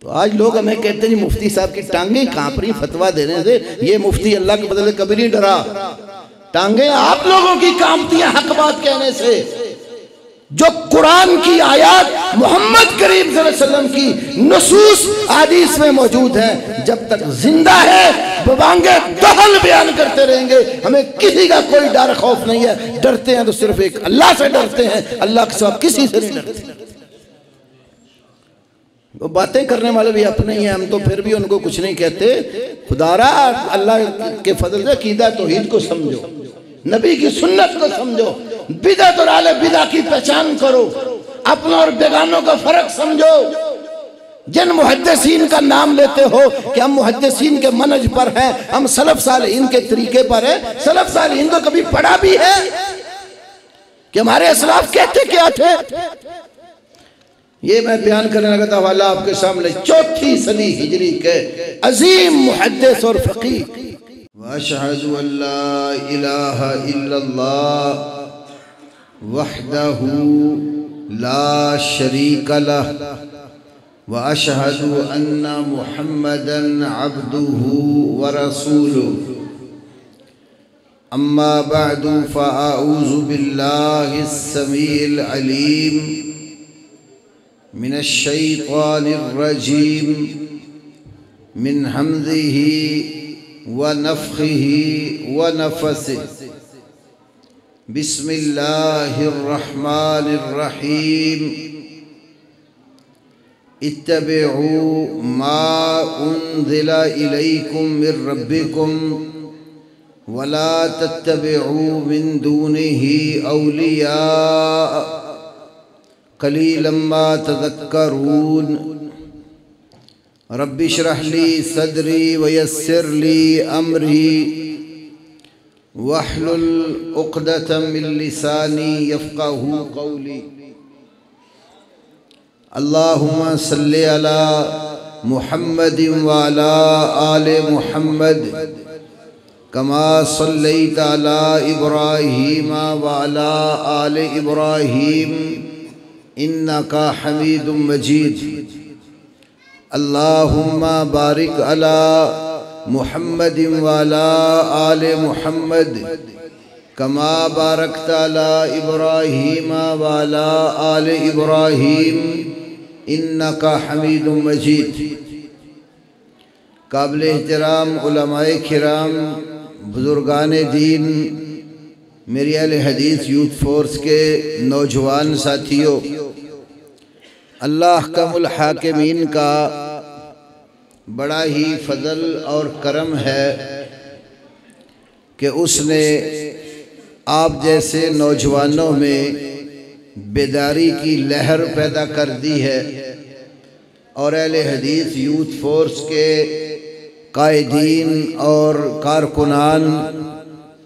तो आज लोग हमें कहते हैं मुफ्ती साहब की टांगे कांप रही फतवा देने से, ये मुफ्ती अल्लाह के बदले कभी नहीं डरा। टांगे आप लोगों की कांपती हैं हक बात कहने से। जो कुरान की आयत मोहम्मद करीम सल्लल्लाहु अलैहि वसल्लम की नुसूस हदीस में मौजूद है, जब तक जिंदा है बवांगे दहल बयान करते रहेंगे। हमें किसी का कोई डर खौफ नहीं है। डरते हैं तो सिर्फ एक अल्लाह से डरते हैं, अल्लाह के सिवा किसी से नहीं डरते। वो बातें करने वाले भी अपने ही हैं, हम तो फिर भी उनको कुछ नहीं कहते। खुदारा अल्लाह के फजल से अकीदा तौहीद को समझो, नबी की सुन्नत को समझो, बिदअत और आले बिदअत की पहचान करो, अपनों और बेगानों का फर्क समझो। जिन मुहद्दिसीन का नाम लेते हो कि हम मुहद्दिसीन के मनहज पर हैं, हम सलफ सालिहीन के तरीके पर हैं, सलफ सालिहीन को कभी पढ़ा भी है कि हमारे असलाफ कहते क्या थे? ये मैं बयान करने लगा था हवाला आपके सामने 4वीं सदी हिजरी के अजीम मुहद्दिस और फकीह। वअशहदु अल्ला इलाहा इल्लल्लाह वहदहू ला शरीक लह व अशहदु अन्ना मुहम्मदन अब्दुहु व रसूलुहु। अम्मा बअदु फ़अऊज़ु बिल्लाहिस समीइल अलीम मिनश शैतानिर रजीम मिन हम्ज़िही व नफ़्ख़िही व नफ़सिही। बिस्मिल्लाहिर रहमानिर रहीम। इत्तबिउ मा उन्ज़िला इलैकुम मिर रब्बिकुम वला तत्तबिउ मिन दूनिही औलिया कलीलन मा तज़क्करून। रब्बि इश्रह ली सदरी व यस्सिर ली अमरी वहलुल उक़दतम मिन लिसानी यफ़क़हू क़ौली। अल्लाहुम्मा सल्लि अला मुहम्मदिन व अला आले मुहम्मद कमा सल्लैता अला इब्राहीम व अला आले इब्राहीम इन्नका हमीदुम मजीद। अल्लाहुम्मा बारिक अला मुहम्मदिन व अला आले मुहम्मद कमा बारकता अला इब्राहीम व अला आले इब्राहीम इन्नका हमीदुम मजीद। काबिल एहतराम उलमाए किराम, बुजुर्गान दीन, मेरी अहले हदीस यूथ फोर्स के नौजवान साथियों, अल्लाह अहकमुल हाकिमीन का बड़ा ही फजल और करम है कि उसने आप जैसे नौजवानों में बेदारी की लहर पैदा कर दी है और अहले हदीस यूथ फोर्स के कायदीन और कारकुनान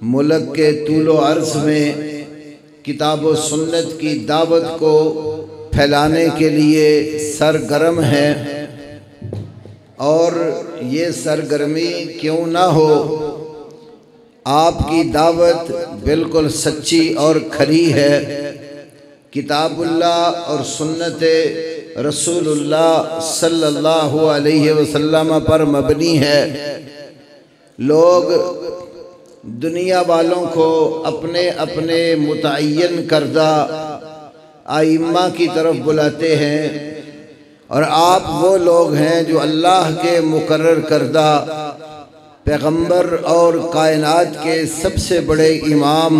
मुल्क के तूलो अर्ज़ में किताब व सुन्नत की दावत को फैलाने के लिए सरगर्म है। और ये सरगर्मी क्यों ना हो, आपकी दावत बिल्कुल सच्ची और खरी है, किताबुल्लाह और सुन्नत रसूलुल्लाह सल्लल्लाहु अलैहि वसल्लम पर मबनी है। लोग दुनिया वालों को अपने अपने मुतअय्यन करदा आइम्मा की तरफ बुलाते हैं और आप वो लोग हैं जो अल्लाह के मुकर्रर करदा पैगंबर और कायनात के सबसे बड़े इमाम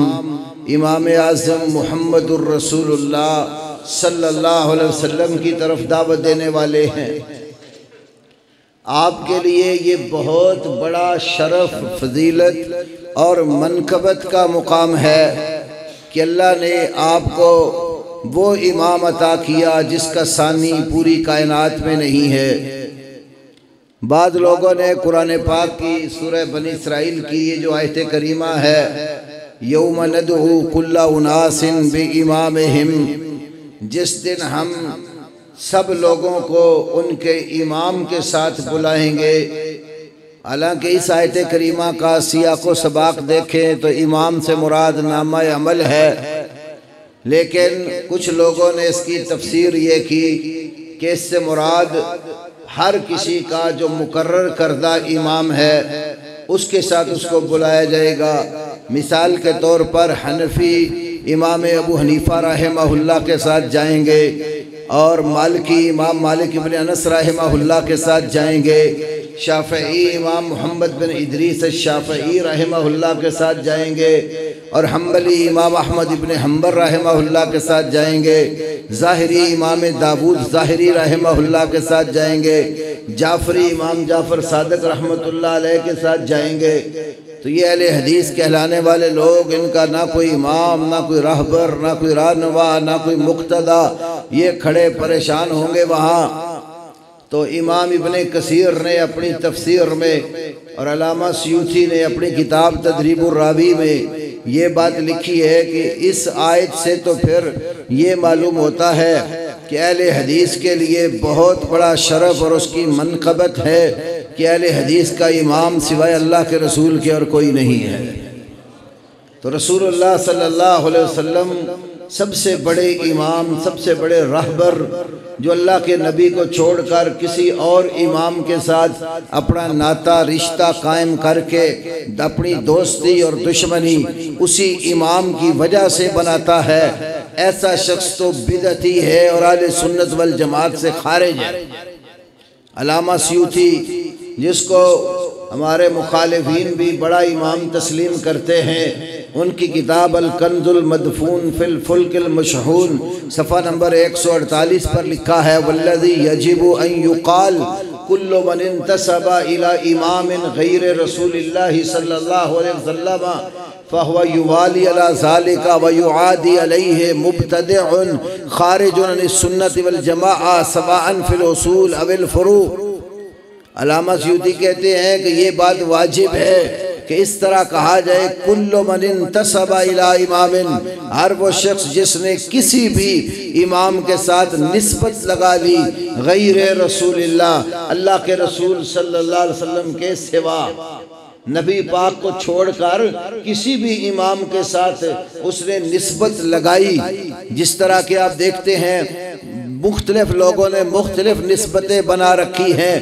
इमाम आज़म मुहम्मदुर रसूलुल्लाह सल्लल्लाहु अलैहि वसल्लम की तरफ दावत देने वाले हैं। आपके लिए ये बहुत बड़ा शरफ, फजीलत और मनकबत का मुकाम है कि अल्लाह ने आपको वो इमाम अता किया जिसका सानी पूरी कायनात में नहीं है। बाद लोगों ने कुरान पाक की सूरह बनी इसराइल की ये जो आयत करीमा है, यौम नदउ कुल्ला उनासिन बिइमामिहिम, जिस दिन हम सब लोगों को उनके इमाम के साथ बुलाएंगे। हालांकि इस आयत करीमा का सियाक़ व सबाक़ देखें तो इमाम से मुराद नामा अमल है, लेकिन कुछ लोगों ने इसकी तफसीर ये की कि इससे मुराद हर किसी का जो मुकर्रर करदा इमाम है उसके साथ उसको बुलाया जाएगा। मिसाल के तौर पर हनफी इमाम अबू हनीफा रहमहुल्लाह के साथ जाएंगे और मालिकी इमाम मालिक इब्न अनस रहमहुल्लाह के साथ जाएंगे। शाफ़ई इमाम मोहम्मद बिन इदरीस शाफ़ई रहमहुल्लाह के साथ जाएंगे और हम्बली इमाम अहमद इब्न हम्बल रहमहुल्लाह के साथ जाएंगे। ज़ाहिरी इमाम दाऊद ज़ाहिरी रहमहुल्लाह के साथ जाएंगे। जाफरी इमाम जाफ़र सादिक रहमतुल्लाह अलैह के साथ जाएंगे। तो ये अहले हदीस कहलाने वाले लोग, इनका ना कोई इमाम, ना कोई रहबर, ना कोई रहनुमा, ना कोई मुक्तदा, ये खड़े परेशान होंगे वहाँ। तो इमाम इब्ने कसीर ने अपनी तफसीर में और अल्लामा सयूती ने अपनी किताब तदरीबुर रावी में ये बात लिखी है कि इस आयत से तो फिर ये मालूम होता है कि अहले हदीस के लिए बहुत बड़ा शरफ और उसकी मनक़बत है कि अहले हदीस का इमाम सिवाय अल्लाह के रसूल के और कोई नहीं है। तो रसूलुल्लाह सल्लल्लाहु अलैहि वसल्लम सबसे बड़े इमाम, सबसे बड़े रहबर, जो अल्लाह के नबी को छोड़कर किसी और इमाम के साथ अपना नाता रिश्ता कायम करके अपनी दोस्ती और दुश्मनी उसी इमाम की वजह से बनाता है, ऐसा शख्स तो बिदअती है और अहले सुन्नत वल जमात से खारिज है। अल्लामा सयूती, जिसको हमारे मुखालिफीन भी बड़ा इमाम तस्लीम करते हैं, उनकी किताब अल कंजुल मदफून फिल फुल्किल मशहून सफ़ा नंबर 148 पर लिखा है, वल्लज़ी यजिबु अन युक़ाल कुल्लु मन इंतसबा इला इमामिन गैर रसूलिल्लाहि सल्लल्लाहु अलैहि वसल्लम फहुव युवाली अला ज़ालिका व युआदी अलैहि मुब्तदिउन खारिजुन अनिस सुन्नति वल जमाअह सवाअन फिल उसूल अविल फुरू। अल्लामा सयूती कहते हैं कि ये बात वाजिब है कि इस तरह कहा जाए, कुल्लु मन इंतसबा इला इमामिन, हर वो शख्स जिसने किसी भी इमाम के साथ निस्बत लगा ली गैर रसूलिल्लाह, अल्लाह के रसूल सल्लल्लाहु अलैहि वसल्लम के सिवा, नबी पाक को छोड़कर किसी भी इमाम के साथ उसने निस्बत लगाई। जिस तरह के आप देखते हैं मुख्तलिफ लोगों ने मुख्तलिफ निस्बतें बना रखी हैं।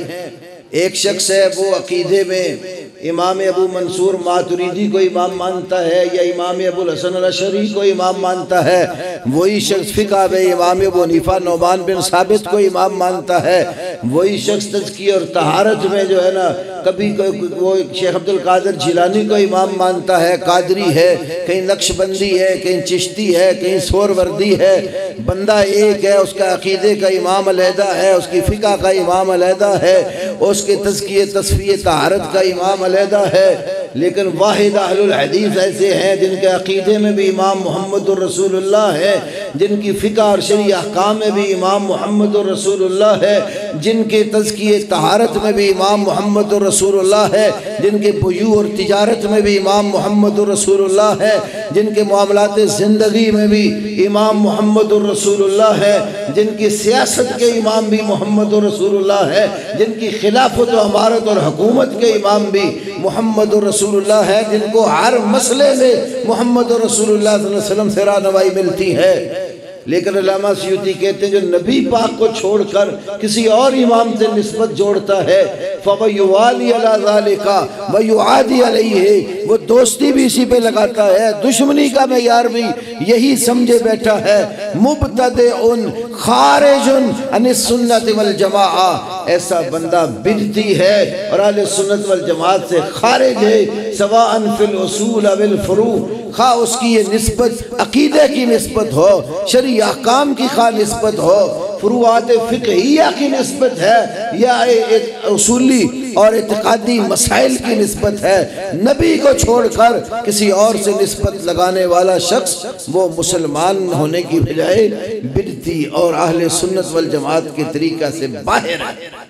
एक शख्स है वो अकीदे में इमाम अबू मंसूर मातुरीदी को इमाम मानता है या इमाम अबुल हसन अल-अशरी को इमाम मानता है, वही शख्स फ़िक़ह में इमाम अबू हनीफा नौमान बिन साबित को इमाम मानता है, वही शख्स तज़किया और तहारत में जो है ना कभी वो शेख अब्दुल कादिर जिलानी को इमाम मानता है, कादरी है, कहीं नक्शबंदी है, कहीं चिश्ती है, कहीं सोरवर्दी है। बंदा एक है, उसका अकीदे का इमाम अलहदा है, उसकी फ़िक़ह का इमाम अलहदा है, उसके तज़किये तस्फ़िये तहारत का इमाम अलहदा है। लेकिन वाहिद अहलुल हदीस ऐसे हैं जिनके अकीदे में भी इमाम मुहम्मदुर रसूलुल्लाह है, जिनकी फ़िक़ह और शरई अहकाम में भी इमाम मुहम्मदुर रसूलुल्लाह है, जिनके तज़किये तहारत में भी इमाम मुहम्मदुर रसूलुल्लाह है, जिनके बुयू और तिजारत में भी इमाम मुहम्मदुर रसूलुल्लाह है, जिनके मामलात ज़िंदगी में भी इमाम मुहम्मदुर रसूलुल्लाह है, जिनकी सियासत के इमाम भी मुहम्मदुर रसूलुल्लाह है, जिनकी खिलाफत व अमारत और हुकूमत के इमाम भी मुहम्मदुर रसूलुल्लाह है, जिनको हर मसले में मुहम्मदुर रसूलुल्लाह सल्लल्लाहु अलैहि वसल्लम से रहनुमाई मिलती है। लेकिन अल्लामा सयूती कहते हैं जो नबी पाक को छोड़कर किसी और इमाम से निस्बत जोड़ता है, फवयुवाली अला ज़ालिका व युआदी अलैहि, वो दोस्ती भी इसी पे लगाता है, दुश्मनी का मेयार भी यही समझे बैठा है। मुब्तदिउन खारिजुन अनिस सुन्नति वल जमाअह, ऐसा बंदा बिदती है और अहले सुन्नत वल जमात से खारिज है। सवाअन फिल उसूल अविल फुरू, खा उसकी ये निस्बत अकीदे की निस्बत हो, शरई अहकाम की खा निस्बत हो, फुरुआत फ़िक़हिया की निस्बत है या एक उसूली और इत्क़ादी मसाइल की निस्बत है, नबी को छोड़कर किसी और से निस्बत लगाने वाला शख्स वो मुसलमान होने की बजाय बिदती और अहले सुन्नत वल जमात के तरीक़ा से बाहर है।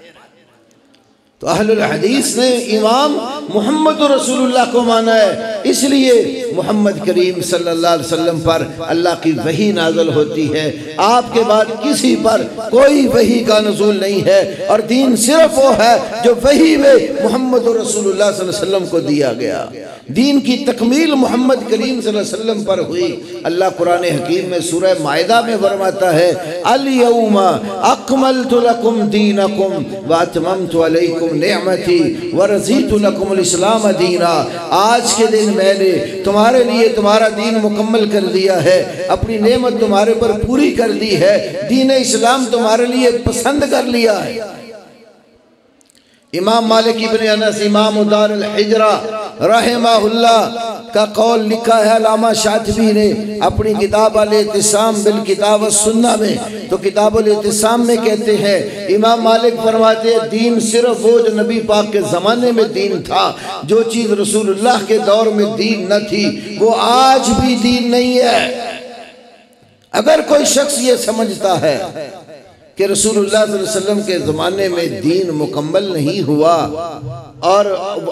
तो अहलुल हदीस ने इमाम मुहम्मदुर रसूलुल्लाह को माना है, इसलिए मोहम्मद करीम सल्लल्लाहु अलैहि वसल्लम पर अल्लाह की वही नाज़िल होती है। आपके बाद किसी पर कोई वही का नुज़ूल नहीं है और दीन सिर्फ वो है जो वही में मोहम्मद रसूलुल्लाह सल्लल्लाहु अलैहि वसल्लम को दिया गया। दीन की तकमील मोहम्मद करीम सल्लल्लाहु अलैहि वसल्लम पर हुई। अल्लाह कुरान हकीम में सूरह माइदा में फरमाता है अल यौमा अकमलतु लकुम दीनकुम व अतममतु अलैकुम निअमती व रज़ीतु लकुमुल इस्लाम दीना। आज के दिन मैंने तुम्हारे लिए तुम्हारा दीन मुकम्मल कर दिया है, अपनी नेमत तुम्हारे पर पूरी कर दी है, दीन इस्लाम तुम्हारे लिए पसंद कर लिया है। इमाम मालिक इब्न अनस इमाम दारुल हिजरा रहमहुल्लाह का कौल लिखा है अल्लामा शातिबी ने अपनी किताब अल-इतिसाम बिल किताब सुन्ना में। तो किताब अल-इतिसाम में कहते हैं इमाम मालिक फरमाते हैं दीन सिर्फ वो जो नबी पाक के ज़माने में दीन था, जो चीज़ रसूलुल्लाह के दौर में दीन न थी वो आज भी दीन नहीं है। अगर कोई शख्स ये समझता है कि रसूलुल्लाह सल्लल्लाहु अलैहि वसल्लम के ज़माने में दीन मुकम्मल नहीं हुआ और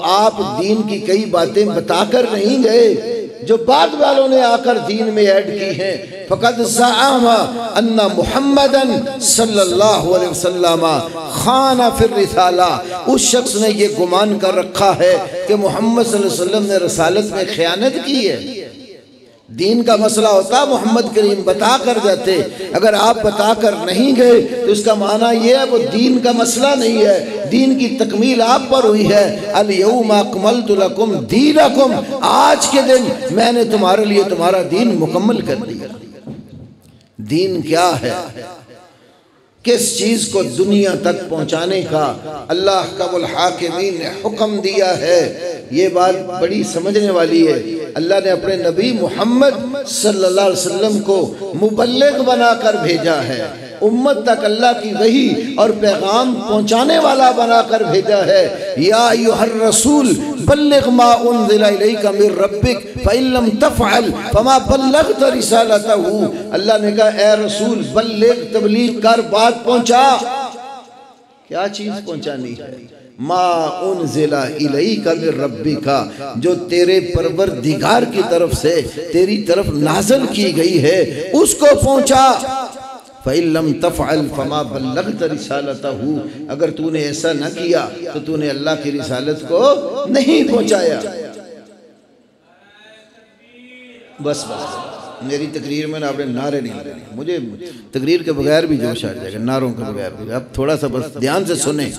आप दीन की कई बातें बताकर नहीं गए जो बाद वालों ने आकर दीन में ऐड की हैं, फ़क़द ज़अमा अन्ना मुहम्मदन सल्लल्लाहु अलैहि वसल्लम खाना फिर रिसाला। उस शख्स ने ये गुमान कर रखा है कि मोहम्मद सल्लल्लाहु अलैहि वसल्लम ने रसालत में खयानत की है। दीन का मसला होता मोहम्मद करीम बता कर जाते, अगर आप बता कर नहीं गए तो इसका माना यह है वो दीन का मसला नहीं है, दीन की तकमील आप पर हुई है। अल यौमा अकमलतु लकुम दीनकुम, आज के दिन मैंने तुम्हारे लिए तुम्हारा दीन मुकम्मल कर दिया। दीन क्या है, किस चीज़ को दुनिया तक पहुँचाने का अल्लाह अहकमुल हाकिमीन ने हुक्म दिया है, ये बात बड़ी समझने वाली है। अल्लाह ने अपने नबी मोहम्मद सल्लल्लाहु अलैहि वसल्लम को मुबल्लिग बनाकर भेजा है, उम्मत तक अल्लाह की वही और पैगाम पहुँचाने वाला बनाकर भेजा है। या अय्युहर रसूल बल्लिग मा उन्ज़िला इलैका मिर रब्बिक फ़इन लम तफ़अल फ़मा बल्लग़त रिसालतहू। अल्लाह ने कहा ए रसूल बल्लिग, तबलीग कर, बात पहुँचा। क्या चीज़ पहुँचानी है? मा उन्ज़िला इलैका मिर रब्बिका, जो तेरे परवरदिगार की तरफ से तेरी तरफ नाज़िल की गई है उसको पहुँचा। फ़इन लम तफ़अल फ़मा बल्लग़त रिसालतहू, अगर तूने ऐसा न किया तो तूने अल्लाह की रिसालत को नहीं पहुँचाया। बस मेरी तकरीर में आपने नारे नहीं लगाने, मुझे तकरीर के बगैर भी जोश आ जाएगा, नारों के बगैर भी। अब थोड़ा सा बस ध्यान से सुने।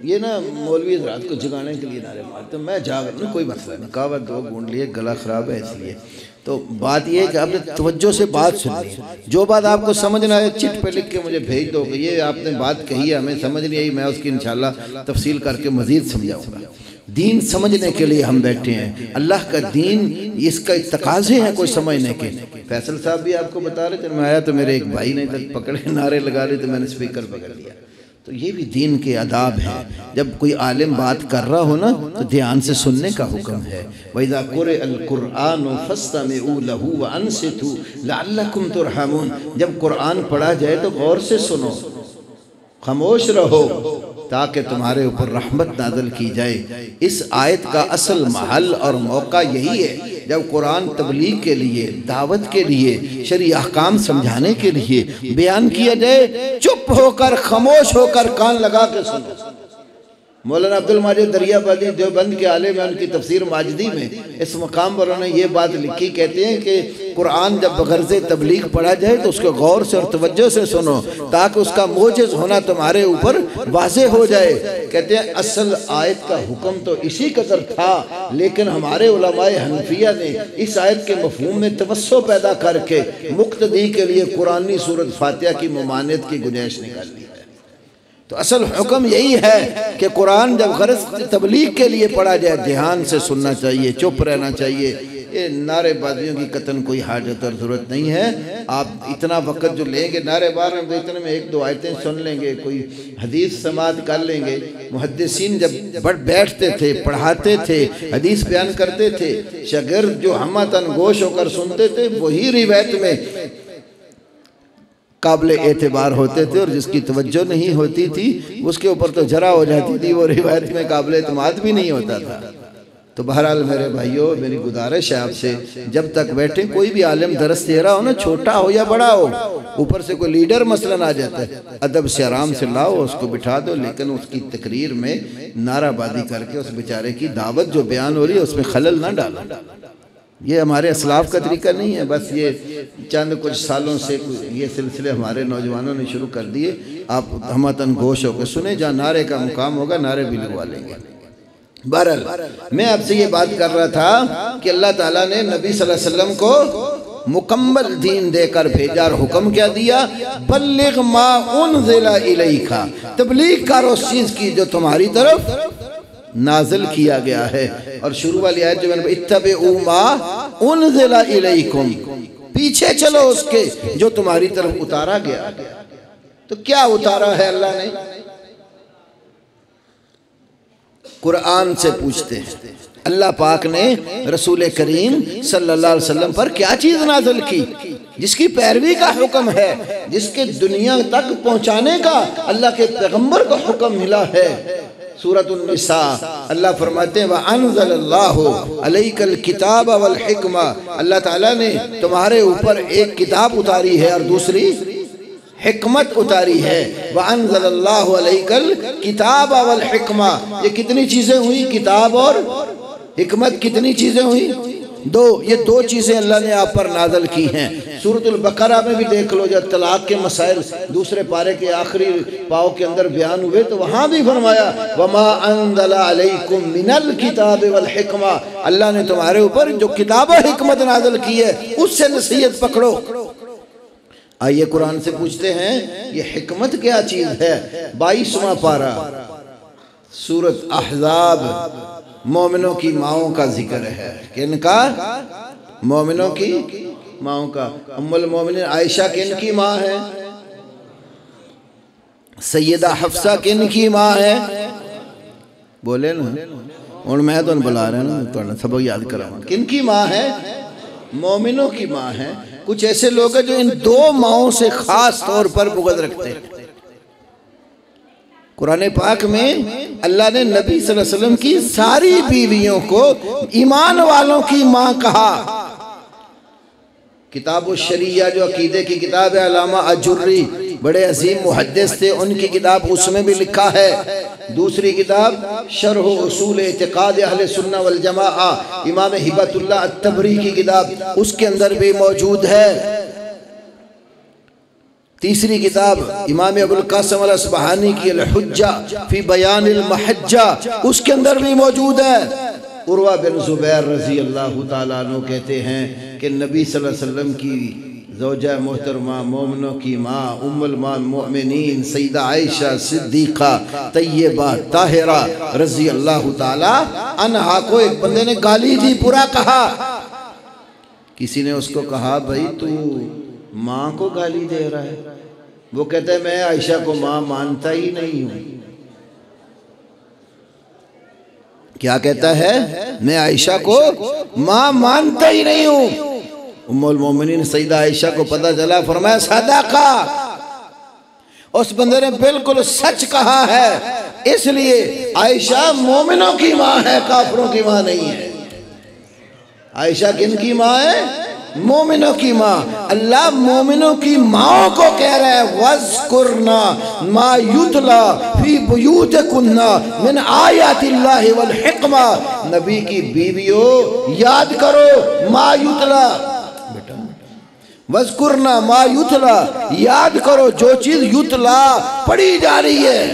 ये ना मौलवी रात को जगाने के लिए नारे मारते, मैं जाग रहा हूँ, कोई मसला नहीं, कहावत दो गूंढ लिए, गला ख़राब है इसलिए। तो बात यह है कि आपने तवज्जो से बात सुनी, जो बात आपको समझ ना आए चिट पे लिख के मुझे भेज दो कि ये आपने बात कही है, हमें समझ नहीं आई, मैं उसकी इंशाल्लाह तफसील करके मज़ीद समझाऊँगा। दीन समझने के लिए हम बैठे हैं, अल्लाह का दीन, इसका तकाज़े हैं कोई समझने के। फैसल साहब भी आपको बता रहे, जब मैं आया तो मेरे एक भाई ने तक पकड़े नारे लगा रहे, तो मैंने स्पीकर पकड़ लिया। तो ये भी दीन के आदाब हैं। जब कोई आलिम बात कर रहा हो ना तो ध्यान से सुनने का हुक्म है। वइज़ा क़ुरिअल क़ुरआनु फ़स्तमिऊ लहू व अंसितू लअल्लकुम तुरहमून, जब कुरान पढ़ा जाए तो गौर से सुनो, खामोश रहो ताकि तुम्हारे ऊपर रहमत नाज़िल की जाए। इस आयत का असल महल और मौका यही है जब कुरान तबलीग के लिए, दावत के लिए, शरई अहकाम समझाने के लिए बयान किया जाए, चुप होकर खामोश होकर कान लगा के सुनो। मौलाना अब्दुल माजिद दरियाबादी देवबंद के आलिम हैं, उनकी तफसीर माजिदी में इस मकाम पर उन्होंने ये बात लिखी, कहते हैं कि कुरान जब बगर्ज़े तबलीग पढ़ा जाए तो उसको गौर से और तवज्जो से सुनो ताकि उसका मोजिज़ होना तुम्हारे ऊपर वाज़े हो जाए। कहते हैं असल आयत का हुक्म तो इसी कदर था, लेकिन हमारे उलमाए हनफिया ने इस आयत के मफ़हूम में तवस्सो पैदा करके मुक्तदी के लिए कुरानी सूरत फातिहा की ममानियत की गुंजाइश निकाल ली। तो असल हुक्म यही है कि कुरान जब गरज तबलीग के लिए पढ़ा जाए ध्यान से सुनना चाहिए, चुप रहना चाहिए। ये नारेबाजियों की कतन कोई हाजत और ज़रूरत नहीं है। आप इतना वक्त जो लेंगे नारेबाज में, इतने में एक दो आयतें सुन लेंगे, कोई हदीस समात कर लेंगे। मुहद्दिसीन जब बैठते थे, पढ़ाते थे, हदीस बयान करते थे, शागिर्द जो हमतन गोश होकर सुनते थे वही रिवायत में काबिल एतबार होते थे, और जिसकी तवज्जो नहीं होती थी उसके ऊपर तो जरा हो जाती थी, वो रिवायत में काबिल एतमाद भी नहीं होता था। तो बहरहाल मेरे भाइयों, मेरी गुजारिश है आपसे, जब तक बैठे कोई भी आलिम दरस दे रहा हो ना, छोटा हो या बड़ा हो, ऊपर से कोई लीडर मसलन आ जाता है, अदब से आराम से लाओ, उसको बिठा दो, लेकिन उसकी तकरीर में नाराबाजी करके उस बेचारे की दावत जो बयान हो रही है उसमें खलल ना डालो। ये हमारे असलाफ का तरीका नहीं है। बस ये चंद कुछ सालों से ये सिलसिले हमारे नौजवानों ने शुरू कर दिए। आप हमतन गोश होकर सुने, जहाँ नारे का मुकाम होगा नारे भी लगवा लेंगे। बहरहाल मैं आपसे ये बात कर रहा था कि अल्लाह ताला ने नबी सल्लल्लाहु अलैहि वसल्लम को मुकम्मल दीन देकर भेजा और हुक्म क्या दिया, बल्लिग मा उनज़िला इलैका, तबलीग कर उस चीज़ की जो तुम्हारी तरफ नाजिल किया गया है। और शुरू वाली आयत जो मैंने, इत्तबिउ मा उनज़िला इलैकुम, पीछे चलो उसके जो तुम्हारी तरफ उतारा गया। तो क्या उतारा है अल्लाह ने? कुरान से पूछते हैं, अल्लाह पाक ने रसूल करीम सल्लल्लाहु अलैहि वसल्लम पर क्या चीज़ नाज़िल की जिसकी पैरवी का हुक्म है, जिसके दुनिया तक पहुँचाने का अल्लाह के पैगम्बर को हुक्म मिला है। सूरतुन निसा अल्लाह फरमाते हैं, व अनज़लल्लाहु अलैकल किताब वल हिक्मा, अल्लाह ताला ने तुम्हारे ऊपर एक किताब उतारी है और दूसरी हिकमत उतारी है। व अनज़लल्लाहु अलैकल किताब वल हिक्मा, ये कितनी चीज़ें हुई? किताब और हिकमत कितनी चीज़ें हुई? दो। ये दो चीज़ें अल्लाह ने आप पर नाज़िल की हैं। सूरतुल बकरा में भी देख लो, जब तलाक के मसाइल दूसरे पारे के आखिरी पाव के अंदर बयान हुए तो वहाँ भी फरमाया, वमा अंज़ला अलैकुम मिनल किताब वल हिक्मा, अल्लाह ने तुम्हारे ऊपर जो किताब और हिकमत नाज़िल की है उससे नसीहत पकड़ो। आइए कुरान से पूछते हैं, ये हिकमत क्या चीज़ है? 22वां पारा सूरत अहज़ाब, मोमिनों की माओं का जिक्र है। किनका? मोमिनों की माओं का। उम्मुल मोमिनीन आयशा किन की माँ है? सैयदा हफ्सा किन की माँ है? बोले ना, और मैं तो बुला रहा ना, तो सबक याद करा। किन की माँ है? मोमिनों की माँ है। कुछ ऐसे लोग हैं जो इन दो माओं से खास तौर पर बुग़्ज़ रखते हैं। कुरान पाक में अल्लाह ने नबी सल्लल्लाहु अलैहि वसल्लम की सारी बीवियों को ईमान वालों की माँ कहा। किताब शरिया जो अकीदे की किताब है, अल्लामा अजुर्री बड़े अजीम मुहद्दिस थे, उनकी किताब, उसमें भी लिखा है। दूसरी किताब शरह उसूल इतिकाद अहले सुन्ना वल जमाआ, इमाम हिबतुल्लाह अत्तबरी की किताब, उसके अंदर भी मौजूद है। तीसरी किताब इमाम अबुल कासिम अल असबहानी की अल हुज्जा फी बयान अल महज्जा, उसके अंदर भी मौजूद है। उर्वा बिन ज़ुबैर रज़ी अल्लाह तआला अन्हु कहते हैं कि नबी सल्लल्लाहु अलैहि वसल्लम की ज़ौजा मोहतरमा, मोमिनों की माँ, उम्मुल मोमिनीन सैयदा आयशा सिद्दीक़ा तय्यबा ताहिरा रज़ी अल्लाह तआला अन्हा को एक बंदे ने गाली दी, बुरा कहा। किसी ने उसको कहा, भाई तू माँ को गाली दे रहा है? वो कहता है, मैं आयशा को माँ मानता ही नहीं हूँ। क्या कहता है? मैं आयशा को माँ मानता ही नहीं हूँ। उम्मुल मोमिनीन सैयदा आयशा को पता चला, फरमाया सदाका, उस बंदे ने बिल्कुल सच कहा है, इसलिए आयशा मोमिनों की माँ है, काफिरों की माँ नहीं है। आयशा किन की माँ है? मोमिनों की माँ। अल्लाह मोमिनों की माओं को कह रहा है, वज़कुरना मा युतला फी बुयूतिकुन्ना मिन आयातिल्लाहि वल हिक्मा, नबी की बीवियों याद करो मा युतला, बेटा वज़कुरना मा युतला, याद करो जो चीज युतला पढ़ी जा रही है।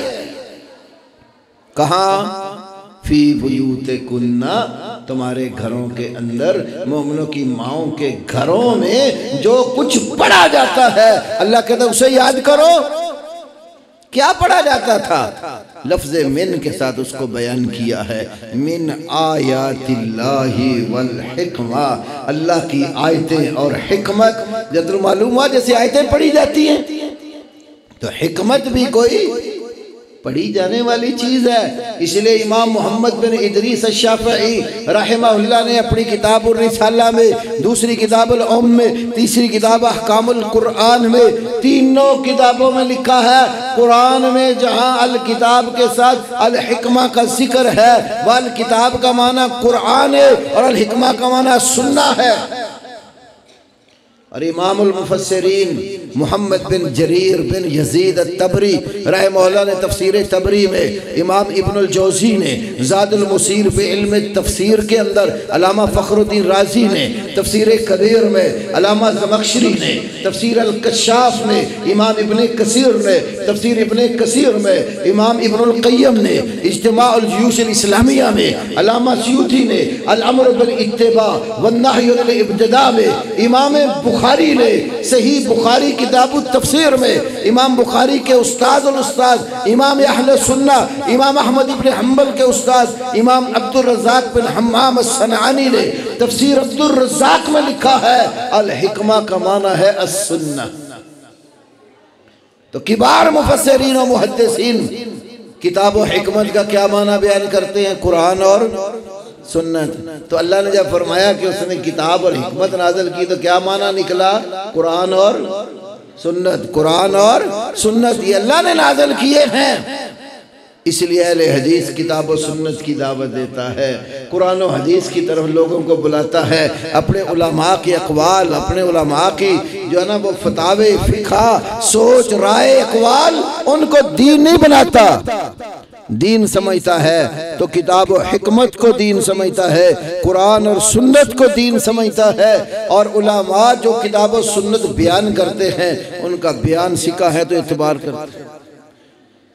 कहाँ? फी बुयूतिकुन्ना, तुम्हारे घरों के अंदर, मोमिनों की माओं के घरों में जो कुछ पढ़ा जाता है, अल्लाह कहता है उसे याद करो। क्या पढ़ा जाता था? लफ्ज़ मिन के साथ उसको बयान किया है। मिन आयातिल्लाहि वल हिक्मा, अल्लाह की आयतें और हिकमत। जब मालूम हुआ जैसे आयतें पढ़ी जाती हैं तो हिकमत भी कोई पढ़ी जाने वाली चीज़ है। इसलिए इमाम मोहम्मद बिन इदरीस अश-शाफ़िई रहमहुल्लाह ने अपनी किताबुर रिसाला में, दूसरी किताबुल उम्म में, तीसरी किताब अहकामुल कुरान में, तीनों किताबों में लिखा है कुरान में जहाँ अल किताब के साथ अल हिकमा का जिक्र है, वह अल किताब का माना कुरान है और अल हिकमा का माना सुन्ना है। और इमामुल मुफस्सिरीन मोहम्मद बिन जरीर बिन यजीद तबरी रहमहुल्लाह ने तफसीर तबरी में, इमाम इब्नुल जौज़ी ने ज़ादुल मुसीर पे इल्म तफसीर के अंदर, अल्लामा फ़खरुद्दीन राज़ी ने तफसीर कबीर में, अल्लामा ज़मख़शरी ने तफसीर अल कश्शाफ़ में, इमाम इब्न कसीर ने तफसीर इब्न कसीर में, इमाम इब्नुल क़य्यम ने इज्तिमाउल जुयूश अल इस्लामिया में, अल्लामा सयूती ने अल अम्र बिल इत्तिबा वन नही अनिल इब्तिदा में, इमाम बुखारी ने सही बुखारी किताबुत तफसीर में, इमाम बुखारी के उस्ताद इमाम अहले सुन्ना इमाम अहमद इब्न हम्बल के उस्ताद इमाम अब्दुल रज़्ज़ाक़ बिन हम्माम अस्सनआनी ने तफसीर अब्दुल रज़्ज़ाक़ में लिखा है अल हिकमा का माना है अस्सुन्ना। तो किबार मुफस्सिरीन और मुहद्दिसीन किताब व हिकमत का क्या माना बयान करते हैं, कुरान और सुन्नत। तो अल्लाह ने जब फरमाया कि उसने किताब और हिकमत नाज़िल की तो क्या माना निकला, कुरान और सुन्नत। कुरान और सुन्नत ये अल्लाह ने नाज़िल किए हैं, इसलिए अहले हदीस किताब और सुन्नत की दावत देता है, कुरान और हदीस की तरफ लोगों को बुलाता है। अपने उलमा के अक़वाल, अपने उलमा की जो है ना वो फतावे, फ़िक़्ह, सोच, राय, अक़वाल, उनको दीन नहीं बनाता, दीन समझता है तो किताब और हिकमत को दीन समझता है, कुरान और सुन्नत को दीन समझता है। और उलमा जो किताब और सुन्नत बयान करते हैं उनका बयान सिका है तो इत्बार करते हैं।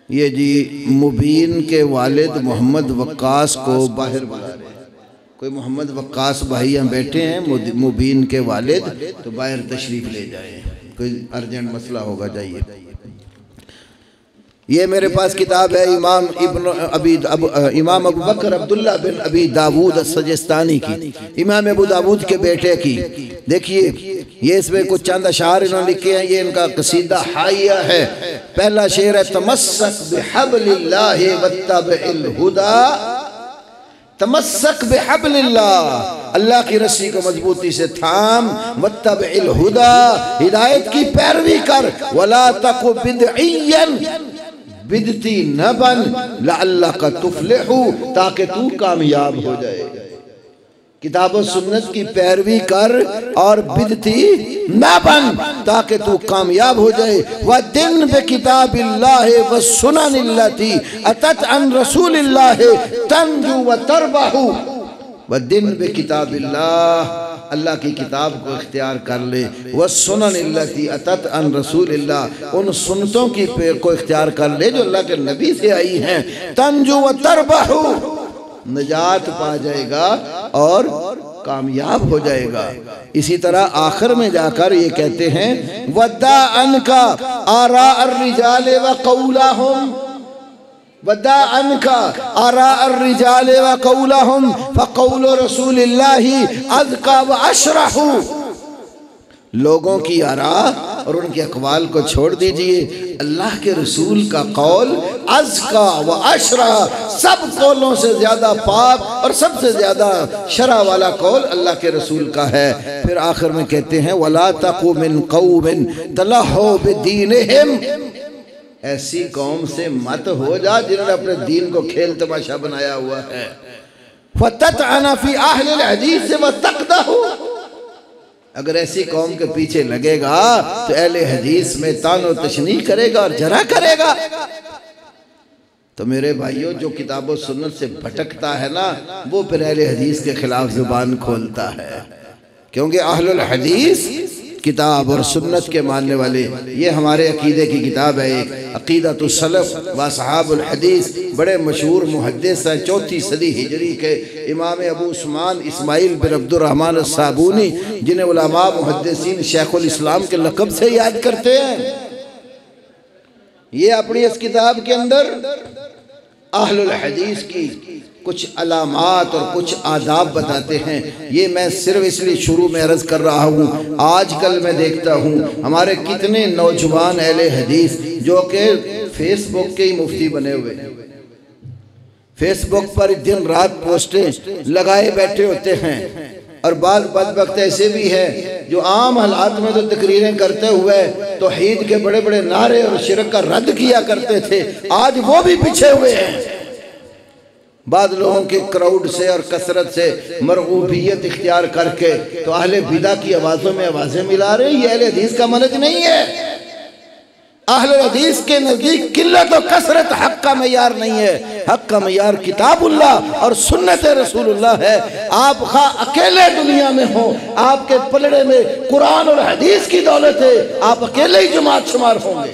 ये जी मुबीन के वालिद मोहम्मद वक्कास को बाहर बुला रहे हैं, कोई मोहम्मद वक्कास भाई यहाँ बैठे हैं, मुबीन के वालिद, तो बाहर तशरीफ़ ले जाए, कोई अर्जेंट मसला होगा, जाइए। ये मेरे पास किताब है इमाम अबू बकर अब्दुल्ला बिन अबी दाऊद सजिस्तानी की, इमाम अबू दाऊद के बेटे की। देखिए ये इसमें कुछ चंद अशार इन्होंने लिखे हैं, ये इनका कसीदा हाइया है। पहला शेर है तमस्सक बिहब्लिल्लाहि वत्तबिल हुदा, तमस्सक बिहब्लिल्लाह, अल्लाह की रस्सी को मजबूती से थाम, वत्तबिल हुदा, हिदायत की पैरवी कर, वला तकु बिदइयन, बिदती न बन, लअल्लका तुफ्लिहु, ताकि तू कामयाब हो जाए। किताब और सुन्नत की पैरवी कर और बिदती न बन ताकि तू कामयाब हो जाए। व दिन बे किताबिल्लाहि व सुननिल्लती अतत अन रसूलिल्लाह तंजु व तरबहु, व दिन बे किताबिल्लाह, अल्लाह की किताब को इख्तियार कर ले, व सुननिल्लती अतत अन रसूलिल्लाह, उन सुन्नतों की को इख्तियार कर ले जो अल्लाह के नबी से आई हैं, तंजु व तरबहु, नजात पा जाएगा और कामयाब हो जाएगा। इसी तरह आखिर में जाकर ये कहते हैं वद्दा अनका आरा अर्रिजाले व कौलाहुम, वद्दा अनका आरा अर्रिजाले व कौलाहुम फकौलु रसूलिल्लाहि अज़का व अशरहु, लोगों की आरा और उनके अक़वाल को छोड़ दीजिए, अल्लाह के रसूल का कौल अज़का व अशरा, सब कौलों से ज़्यादा पाक और सबसे ज़्यादा शरा वाला कौल अल्लाह के रसूल का है। फिर आखिर में कहते हैं वला तकु मिन कौमिन तलहु बिदीनिहिम, ऐसी कौम से मत हो जा जिन्होंने अपने दीन को खेल तमाशा बनाया हुआ है। फततअन फी अहलिल हदीस व तक़दहु, अगर ऐसी कौम के पीछे लगेगा तो अहले हदीस में तानो तशनी करेगा और जरा करेगा। तो मेरे भाइयों जो किताबों सुन्नत से भटकता है ना वो फिर अहले हदीस के खिलाफ जुबान खोलता है, क्योंकि अहलुल हदीस किताब और सुन्नत के मानने वाले, ये हमारे अकीदे की किताब है एक, अकीदतुस सलफ व असहाबुल हदीस, बड़े मशहूर मुहद्दिस हैं 4वीं सदी हिजरी के इमाम अबू उस्मान इस्माइल बिन अब्दुर्रहमान अस्साबूनी, जिन्हें उलमा मुहद्दिसीन शेखुल इस्लाम के लक़ब से याद करते हैं। ये अपनी इस किताब के अंदर अहलुल हदीस की कुछ अलामात और कुछ आदाब बताते हैं। ये मैं सिर्फ इसलिए शुरू में अर्ज़ कर रहा हूँ, आजकल मैं देखता हूँ हमारे कितने नौजवान अहले हदीस जो कि फेसबुक के ही मुफ्ती बने हुए हैं, फेसबुक पर दिन रात पोस्टें लगाए बैठे होते हैं। और बाद बदबख्त ऐसे भी है जो आम हालात में तो तकरीरें करते हुए तौहीद के बड़े बड़े नारे और शिरक का रद्द किया करते थे, आज वो भी पीछे हुए हैं। बाद लोगों के क्राउड से और कसरत से मरगूबियत इख्तियार करके तो अहले बिदा की आवाज़ों में आवाज़ें मिला रहे हैं। ये अहले हदीस का मनहज नहीं है। अहले हदीस के नज़दीक किल्लत और कसरत हक का मयार नहीं है। हक का मयार किताबुल्लाह और सुन्नत रसूलुल्लाह है। आप खा अकेले दुनिया में हो, आपके पलड़े में कुरान और हदीस की दौलत है, आप अकेले ही जमात शुमार होंगे।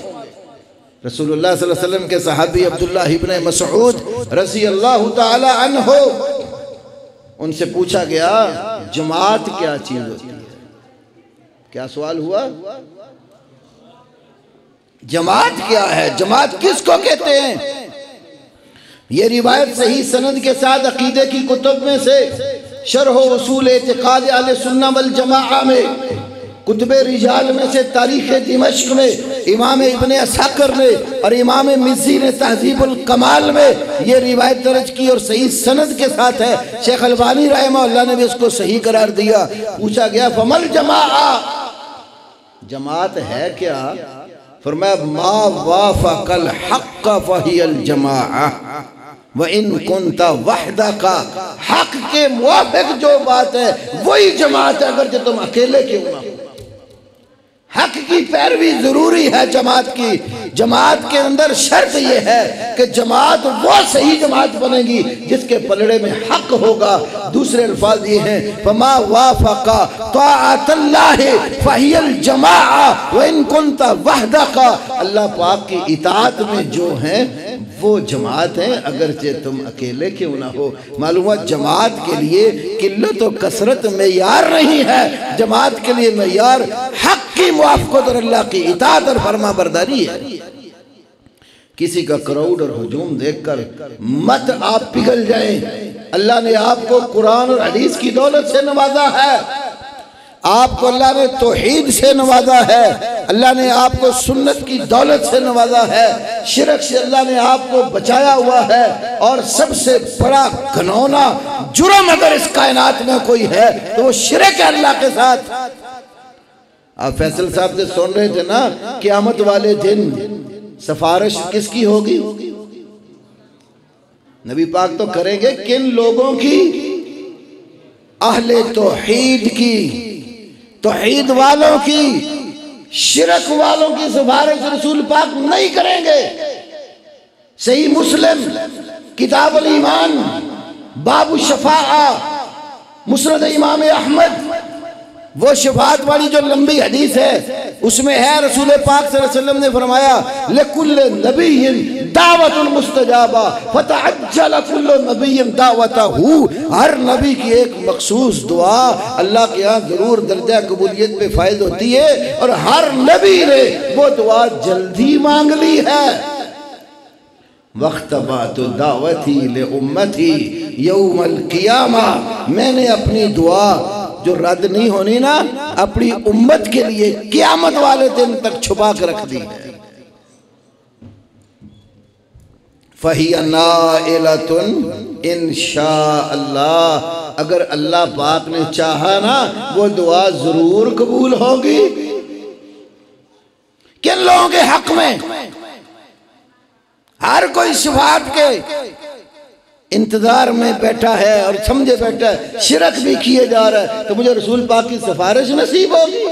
रसूलुल्लाह सल्लल्लाहु अलैहि वसल्लम के सहाबी अब्दुल्लाह इब्न मसऊद रज़ी अल्लाह तआला अन्हु, उनसे पूछा गया जमात क्या चीज होती है? क्या सवाल हुआ? जमात क्या है? जमात किसको कहते हैं? ये रिवायत सही सनद के साथ अकीदे की कुतुब में से शरह उसूल एतिकाद अहले सुन्नह वल जमाअह में, कुतुबे रिजाल में से तारीख दिमश्क में इमाम इब्ने असाकिर ने और इमाम मिज़्ज़ी ने तहज़ीबुल कमाल में ये रिवायत दर्ज की और सही सनद के साथ है। शेख अलबानी रहमहुल्लाह ने भी इसको सही करार दिया। पूछा गया फमल जमाअ, जमात है क्या? फरमाया मा वाफ़क़ल हक़्क़ फ़हियल जमाअ व इन कुंता वहदका, हक के मुवाफ़िक़ जो बात है वही जमात है, अगर जो तुम अकेले क्यों ना हो। हक की पैरवी जरूरी है जमात की। जमात के अंदर शर्त यह है कि जमात वो सही जमात बनेगी जिसके पलड़े में हक होगा। दूसरे अल्फाज ये हैं फमा वाफ़क़ा ताअतल्लाहि फ़हियल जमाअ व इन कुंता वहदका, अल्लाह पाक की इताअत में जो हैं वो जमात है, अगरचे तुम अकेले क्यों ना हो। मालूम हुआ जमात के लिए किल्लत और कसरत मेयार नहीं है, जमात के लिए मेयार हक की मुआफ़क़त और अल्लाह की इताअत और फरमा बरदारी है। किसी का क्राउड और हुजूम देखकर मत आप पिघल जाएं। अल्लाह ने आपको कुरान और हदीस की दौलत से नवाजा है, आपको अल्लाह ने तौहीद से नवाजा है, अल्लाह ने आपको सुन्नत की दौलत से नवाजा है, शिरक से अल्लाह ने आपको बचाया हुआ है। और सबसे बड़ा घनौना जुर्म अगर इस कायनात में कोई है तो वो शिरक है अल्लाह के साथ। आप फैसल साहब से सुन रहे थे ना, क़यामत वाले दिन सिफारिश किसकी होगी? नबी पाक तो करेंगे किन लोगों की? अहले तौहीद की, तौहीद वालों की। शिरक वालों की सिफारिश रसूल पाक नहीं करेंगे। सही मुस्लिम किताब अल ईमान बाबू शफाआ मुस्नद इमाम अहमद, वो शफाअत वाली जो लंबी हदीस है उसमें है रसूल पाक सल्लल्लाहु अलैहि वसल्लम ने फरमाया लिकुल्ल नबिय्यिन दावतुन मुस्तजाबा फतअज्जल कुल्लु नबिय्यिन दावतहू, हर नबी की एक मखसूस दुआ अल्लाह के यहाँ जरूर दर्जा कबूलियत पे फायद होती है और हर नबी ने वो दुआ जल्दी मांग ली है। वक्तबातु दावती ले उम्मती यौमल क़ियामा, मैंने अपनी दुआ जो रद्द नहीं होनी ना अपनी उम्मत के लिए क़यामत वाले दिन तक छुपा कर रख दी है। फ़हिया नाइलतुन इंशाअल्लाह, अगर अल्लाह पाक ने चाहा ना वो दुआ जरूर कबूल होगी। किन लोगों के हक में? हर कोई शफाअत के इंतजार में बैठा है और समझे बैठा है शिरक भी किए जा रहा है, तो मुझे रसूल पाक की सिफारिश नसीब होगी।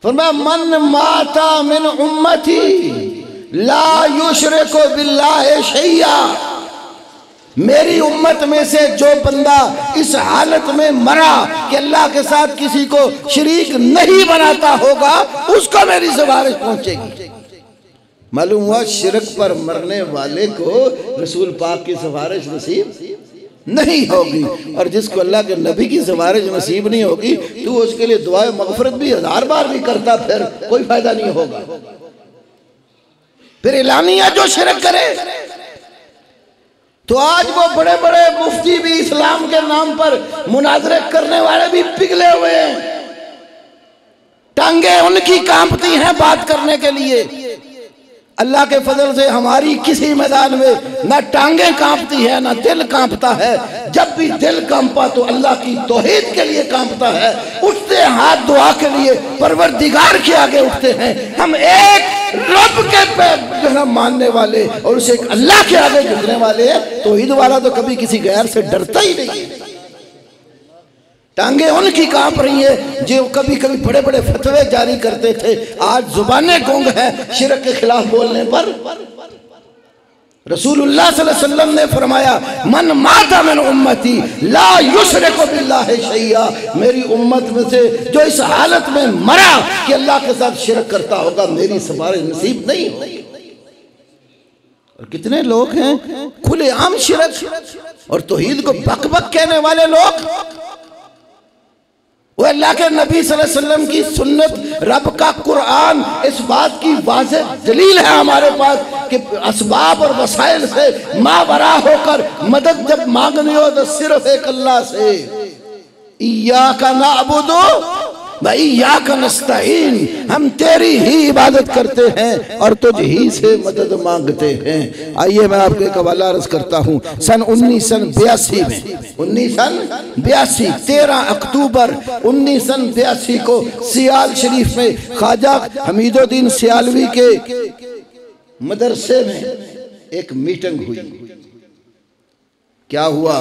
फरमाया मन माता मिन उम्मती ला युशरिकु बिल्लाहि शैया, मेरी उम्मत में से जो बंदा इस हालत में मरा कि अल्लाह के साथ किसी को शरीक नहीं बनाता होगा उसको मेरी सिफारिश पहुंचेगी। मालूम हुआ शिरक पर मरने वाले को रसूल पाक की सिफारिश नसीब नहीं होगी, और जिसको अल्लाह के नबी की सिफारिश नसीब नहीं होगी तो उसके लिए दुआ मगफरत भी 1000 बार भी करता फिर कोई फायदा नहीं होगा। फिर एलानिया जो शिरक करे तो आज वो बड़े बड़े मुफ्ती भी इस्लाम के नाम पर मुनाजरे करने वाले भी पिघले हुए हैं, टांगे उनकी कांपती हैं बात करने के लिए। अल्लाह के फजल से हमारी किसी मैदान में ना टांगे कांपती है ना दिल कांपता है। जब भी दिल कांपा तो अल्लाह की तौहीद के लिए कांपता है। उठते हाथ दुआ के लिए परवरदिगार के आगे उठते हैं। हम एक रब के जो है मानने वाले और उसे एक अल्लाह के आगे झुकने वाले हैं। तौहीद वाला तो कभी किसी गैर से डरता ही नहीं। टांगे उनकी कांप रही है जो कभी कभी बड़े बड़े फतवे जारी करते थे, आज जुबानें गूंग है शिरक के खिलाफ बोलने पर। रसूलुल्लाह सल्लल्लाहु अलैहि वसल्लम ने फरमाया, मन माता मिन उम्मती ला युशरिकु बिल्लाहि शैया, मेरी उम्मत में से जो इस हालत में मरा कि अल्लाह के साथ शिरक करता होगा, मेरी सिफारिश नसीब नहीं होगी। और कितने लोग हैं खुलेआम शिरक और तौहीद को बक बक कहने वाले लोग। वो अल्लाह के नबी सल्लल्लाहु अलैहि वसल्लम की सुन्नत, रब का कुरान इस बात की वाज़ेह दलील है हमारे पास कि असबाब और वसाइल से मावरा होकर मदद जब मांगनी हो तो सिर्फ एक अल्लाह से। इय्याका नअबुदु व इय्याका नस्तईन, हम तेरी ही इबादत करते हैं और तुझ ही से मदद मांगते हैं। आइए मैं आपको एक हवाला अर्ज करता हूँ। सन 1982 में 1982 13 अक्टूबर 1982 को सियाल शरीफ में ख्वाजा हमीदुद्दीन सियालवी के मदरसे में एक मीटिंग हुई। क्या हुआ?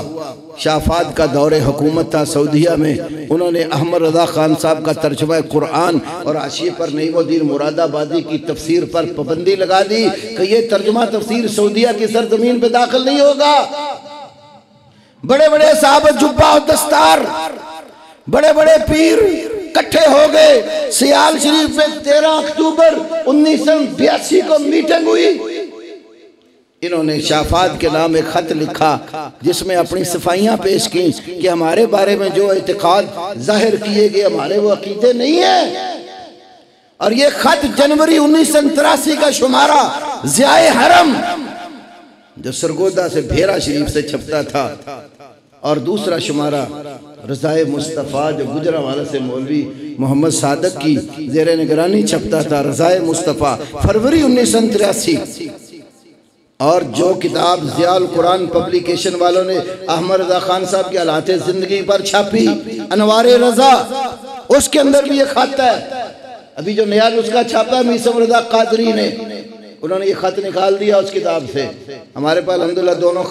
शाफात का दौरे हुकूमत था सऊदीया में। उन्होंने अहमद रजा खान साहब का तर्जुमा कुरान और आशिए पर नईमुद्दीन मुरादाबादी की तफसीर पर पाबंदी लगा दी कि ये तर्जुमा तफसीर सऊदीया की सरजमीन पे दाखिल नहीं होगा। बड़े बड़े साहब जुब्बा और दस्तार, बड़े बड़े पीर इकट्ठे हो गए। सियाल शरीफ में 13 अक्टूबर 1982 को मीटिंग हुई। इन्होंने शाफात के नाम एक खत लिखा जिसमें अपनी सफाइयां पेश की कि हमारे बारे में जो एतकाद जाहिर किए गए हमारे वो अकीदे नहीं है। और ये खत जनवरी 1983 का शुमारा ज़ियाए हरम जो सरगोदा से भेरा शरीफ से छपता था और दूसरा शुमारा रज़ाए मुस्तफ़ा जो गुजरावाला से मौलवी मोहम्मद सादक की ज़ेरे निगरानी छपता था, रज़ाए मुस्तफ़ा फरवरी 1983। और जो किताब ज़ियाउल कुरान पब्लिकेशन वालों ने अहमद रज़ा खान साहब की हालात ज़िंदगी पर छापी, अनवारे रज़ा, उसके अंदर भी ये खत है। अभी जो नया नुस्खा छापा है मीसम रज़ा कादरी ने, उन्होंने ये खत निकाल दिया उस किताब से। हमारे पास अल्हम्दुलिल्लाह दोनों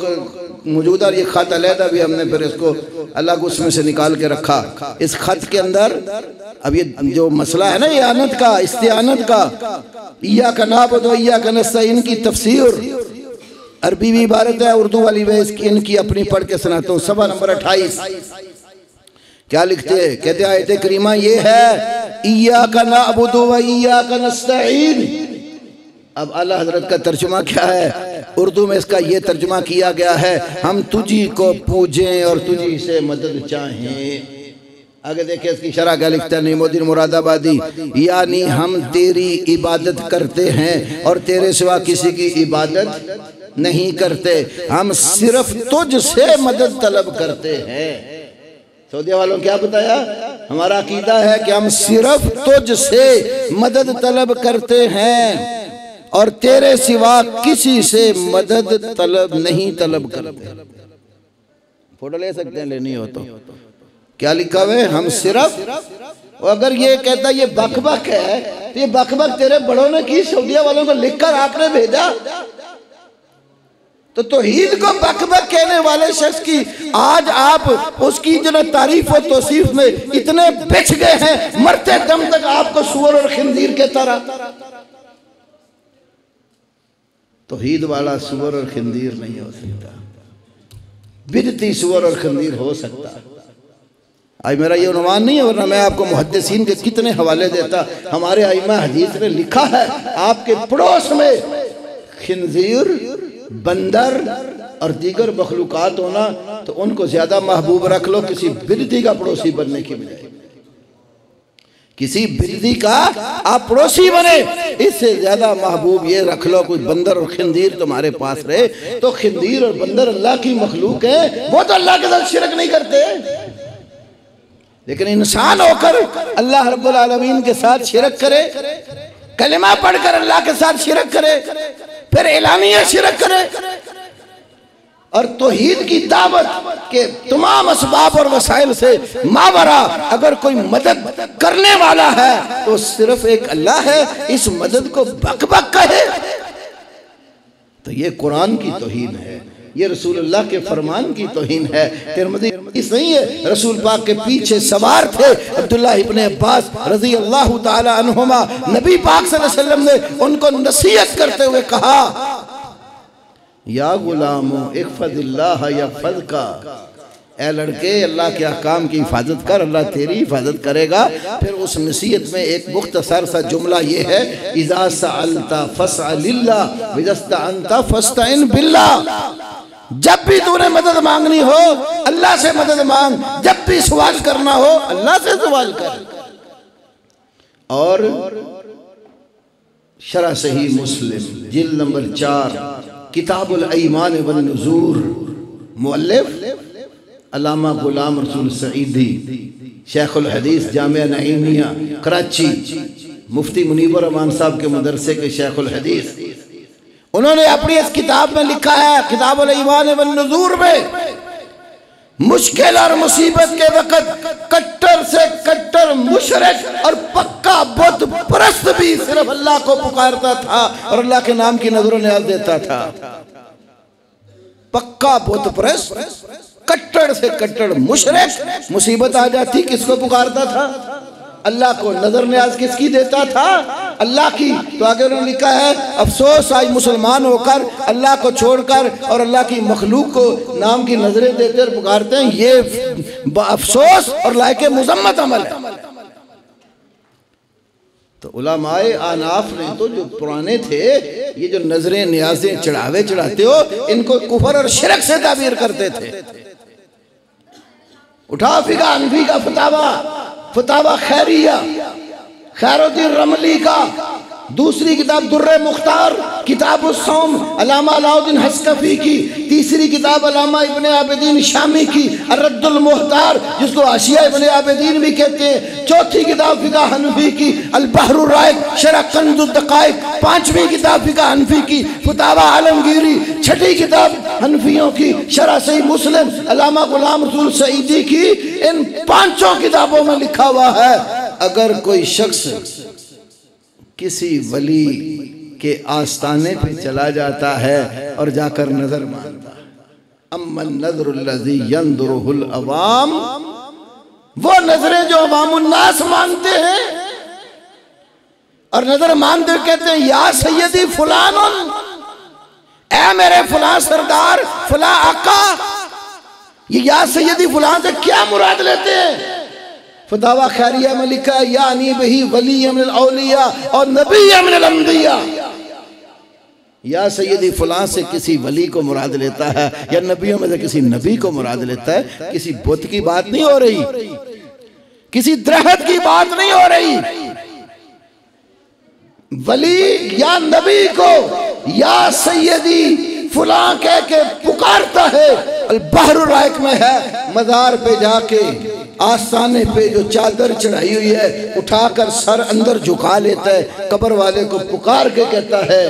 मौजूद है। ये खत अलहदा भी हमने फिर इसको अलग उसमें से निकाल के रखा। इस खत के अंदर अब ये जो मसला है ना इयानत का, इस्तिआनत का, इय्याका नअबुदु व इय्याका नस्तईन की तफसीर अरबी भी इबारत है, उर्दू वाली वे इनकी अपनी पढ़ के सुनाता हूँ। सभा नंबर 28 क्या लिखते हैं? कहते हैं आयत करीमा ये है, इय्याका नअबुदु व इय्याका नस्तईन। अब आला हजरत का तर्जुमा क्या है? उर्दू में इसका ये तर्जुमा किया गया है, हम तुझी को पूजें और तुझी से मदद चाहें। आगे देखिए इसकी शरह क्या लिखता है नईमुद्दीन मुरादाबादी, यानी हम तेरी इबादत करते हैं और तेरे सिवा किसी की इबादत नहीं करते, हम सिर्फ तुझ से मदद तलब करते हैं। सऊदी वालों क्या बताया? हमारा अकीदा है कि हम सिर्फ तुझ से मदद तलब करते हैं और तेरे सिवा किसी से मदद तलब नहीं तलब करते। फोटो ले सकते हैं लेनी हो तो। क्या लिखा हुआ है? हम सिर्फ। अगर ये कहता ये बकबक है तो ये बकबक तेरे बड़ों ने की, सऊदीया वालों को लिखकर आपने भेजा। तो तौहीद को बकबक कहने वाले शख्स की आज आप उसकी जो ना तारीफ और तौसीफ में इतने बिछ गए हैं, मरते दम तक आपको सुअर और खिंजीर के तरह। तौहीद वाला सुअर और खिंजीर नहीं हो सकता, बिदती सुअर और खिंजीर हो सकता। आज मेरा ये उन्वान नहीं है, वरना मैं आपको मुहद्दिसीन के कितने हवाले देता। हमारे आइमा हदीस ने लिखा है आपके पड़ोस में खिंजीर, बंदर और दीगर मखलूकात होना तो उनको ज्यादा महबूब रख लो किसी बिदती का पड़ोसी बनने की बजाय। किसी बिल्ली का आप पड़ोसी बने, इससे ज्यादा महबूब ये रख लो कोई बंदर और खिंदीर तुम्हारे पास रहे। तो खिंदीर और बंदर अल्लाह की मखलूक है, वो तो अल्लाह के साथ शिरक नहीं करते, लेकिन इंसान होकर अल्लाह रब्बुल आलमीन के साथ शिरक करे, कलिमा पढ़कर अल्लाह के साथ शिरक करे, फिर एलानिया शिरक करे, और तौहीद की दावत के तमाम असबाब और वसाइल से मावरा अगर कोई मदद करने वाला है तो सिर्फ एक अल्लाह है। इस मदद को बक बक कहे तो ये कुरान की तौहीन है, ये रसूलुल्लाह के फरमान की तौहीन है। तिरमिज़ी नहीं है, रसूल पाक के पीछे सवार थे अब्दुल्लाह इब्ने अब्बास रज़ी अल्लाह ताला अन्हुमा। नबी पाक सल्लल्लाहु अलैहि वसल्लम ने उनको नसीहत करते हुए कहा, या गुलामो इहफ़ज़िल्लाह यहफ़ज़का, ए लड़के अल्लाह के अहकाम की हिफाजत कर, अल्लाह तेरी हिफाजत करेगा। फिर उस नसीहत में एक मुख्तसर सा जुमला ये है, इज़ा सअलता फ़स्अलिल्लाह व इज़ा इस्तअनता फ़स्तइन बिल्लाह। जब भी तूने मदद मांगनी हो अल्लाह से मदद मांग, जब भी सवाल करना हो अल्लाह से सवाल कर। और शरह सही मुस्लिम जिल्द नंबर 4 किताबुल ईमान वन नुज़ूर, मुअल्लिफ अल्लामा गुलाम रसूल सईदी, शेखुल हदीस जामिया नईमिया कराची, मुफ्ती मुनीबर रहमान साहब के मदरसे के शेखुल हदीस, उन्होंने अपनी इस किताब में लिखा है, किताबुल ईमान वन नुज़ूर में, मुश्किल और मुसीबत के वक़्त कट्टर से कट्टर मुशरिक और पक्का बुत परस्त भी सिर्फ अल्लाह को पुकारता था और अल्लाह के नाम की नजर न्याज देता था। पक्का बुत परस्त, कट्टर से कट्टर मुशरिक, मुसीबत आ जाती किसको पुकारता था? अल्लाह को। नजर न्याज किसकी देता था? अल्लाह की। तो आगे उन्होंने लिखा है, अफसोस आज मुसलमान होकर अल्लाह को छोड़कर और अल्लाह की मखलूक को नाम की नजरें देते और पुकारते हैं, ये अफसोस और लायक मुज़म्मत अमल है। तो उलमाए आनाफ ने तो जो पुराने थे, ये जो नजरें न्याजें चढ़ावे चढ़ाते हो, इनको कुफर और शिरक से ताबीर करते थे। उठा फिका अनफी का फतावा खैरिया, खैरुद्दीन रमली का, दूसरी किताब दुर्रे मुख्तार, किताब उस्सौम अल्लामा अलाउद्दीन हस्कफी की, तीसरी किताब अल्लामा इब्ने आबिदीन शामी की अर्रद्दुल मुहतार, जिसको आशिया इब्ने आबिदीन भी कहते हैं, चौथी किताब फिका हनफी की अल बहरुर राइक शरह कंजुद दकाइक, पांचवी किताब फिका हनफी की फतावा आलमगीरी, छठी किताब हनफियों की शरह सही मुस्लिम अल्लामा गुलाम रसूल सईदी की। इन पांचों किताबों में लिखा हुआ है, अगर कोई शख्स किसी वली के आस्ताने पे चला जाता है और जाकर नजर मानता, अम्मन नज़रुल्लज़ी यंज़ुरुहुल अवाम, वो नजरें जो अवामुन्नास मानते हैं और नजर मानते कहते हैं या सैयदी फुलानुन, ऐ मेरे फुला सरदार फुला आका। ये या सैयदी फुलान से क्या मुराद लेते हैं? फतावा खैरिया में लिखा है, यानी बही वली अमिनल औलिया और नबी अमिनल अंबिया। या सैयदी फलां से किसी वली को मुराद लेता है या नबियों में से किसी नबी को मुराद लेता है। किसी बुत की बात नहीं हो रही, किसी द्रहत की बात नहीं हो रही। वली या नबी को या सैयदी फलां कह के पुकारता है। अल बहरुर राइक में है, मज़ार पे जाके आस्थाने पे जो चादर चढ़ाई हुई है उठाकर सर अंदर झुका लेता है, कब्र वाले को पुकार के कहता है,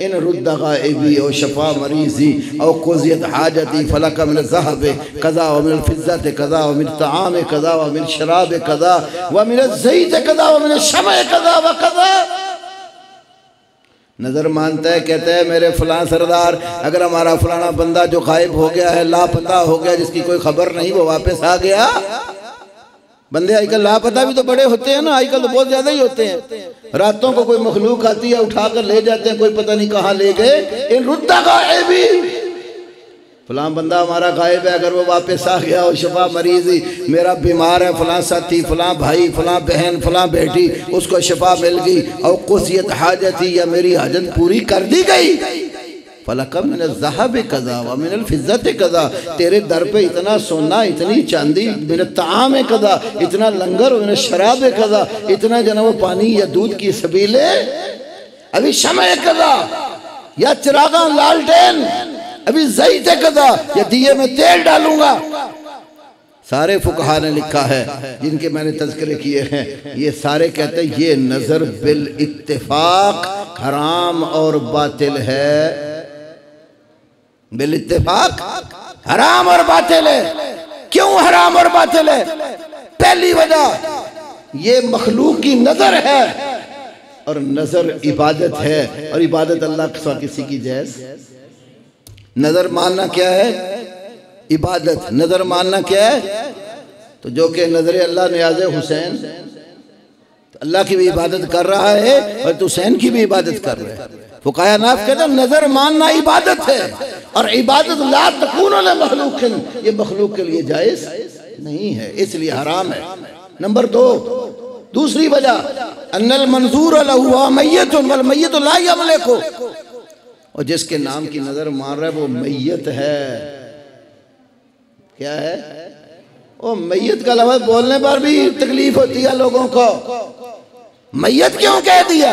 इन रुद्दा गाइबी और शफा मरीजी और कुज़ियत हाजती फलक मिन ज़हब कज़ा व मिन फिज़्ज़त कज़ा व मिन तआम कज़ा व मिन शराब कज़ा व मिन ज़ैत कज़ा व मिन शमअ कज़ा व कज़ा। नजर मानता है, कहता है मेरे फलां सरदार, अगर हमारा फलाना बंदा जो गायब हो गया है, लापता हो गया, जिसकी कोई खबर नहीं, वो वापस आ गया। बंदे आजकल लापता भी तो बड़े होते हैं ना, आजकल तो बहुत ज्यादा ही होते हैं। रातों को कोई मखलूक आती है, उठाकर ले जाते हैं, कोई पता नहीं कहाँ ले गए। इन रुद्दा गायबी, फलां बंदा हमारा गायब है, अगर वो वापस आ गया और शफा मरीजी, मेरा बीमार है फलां साथी, फलां भाई, फलां बहन, फलां बेटी, उसको शफा मिल गई और कुज़ियत हाजती या मेरी हाजत पूरी कर दी गई। फलका मिन ज़हब कज़ा व मिनल फिज़्ज़त कज़ा, तेरे दर पे इतना सोना, इतनी चांदी, मिन ताम कज़ा, इतना लंगर, मिन शराब कज़ा, इतना जनाब पानी या दूध की सबीले, अभी शमअ कज़ा या चिरागा लालटेन, अभी ज़ैत कज़ा या दिए में तेल डालूंगा। सारे फुकहा ने लिखा है जिनके मैंने तज़किरे किए हैं, ये सारे कहते हैं ये नज़र बिल इत्तेफाक हराम और बातिल है। बिल इत्तेफाक हराम और बातिल है। क्यों हराम और बातिल है? पहली वजह ये मखलूक की नजर है और नजर इबादत है, और इबादत अल्लाह के सिवा किसी की जैस। नजर मानना क्या है? इबादत। नजर मानना क्या है? तो जो कि नजर अल्लाह नियाज़ हुसैन, तो अल्लाह की भी इबादत कर रहा है और तो हुसैन की भी इबादत कर रहा है। फुकाहा नाफ कहते हैं नजर मानना इबादत है, और इबादत ला तकून ला मखलूकिन, ये मखलूक के लिए जायज नहीं है, इसलिए हराम है। नंबर 2, दूसरी वजह अन्नल मंजूर लहु मय्यतुन वल मय्यतु ला यमलिकु, और जिसके नाम की नजर मार रहा है वो मैयत है। क्या है? वो मैयत का लफ्ज़ बोलने पर भी तकलीफ होती है लोगों को। मैयत क्यों कह दिया?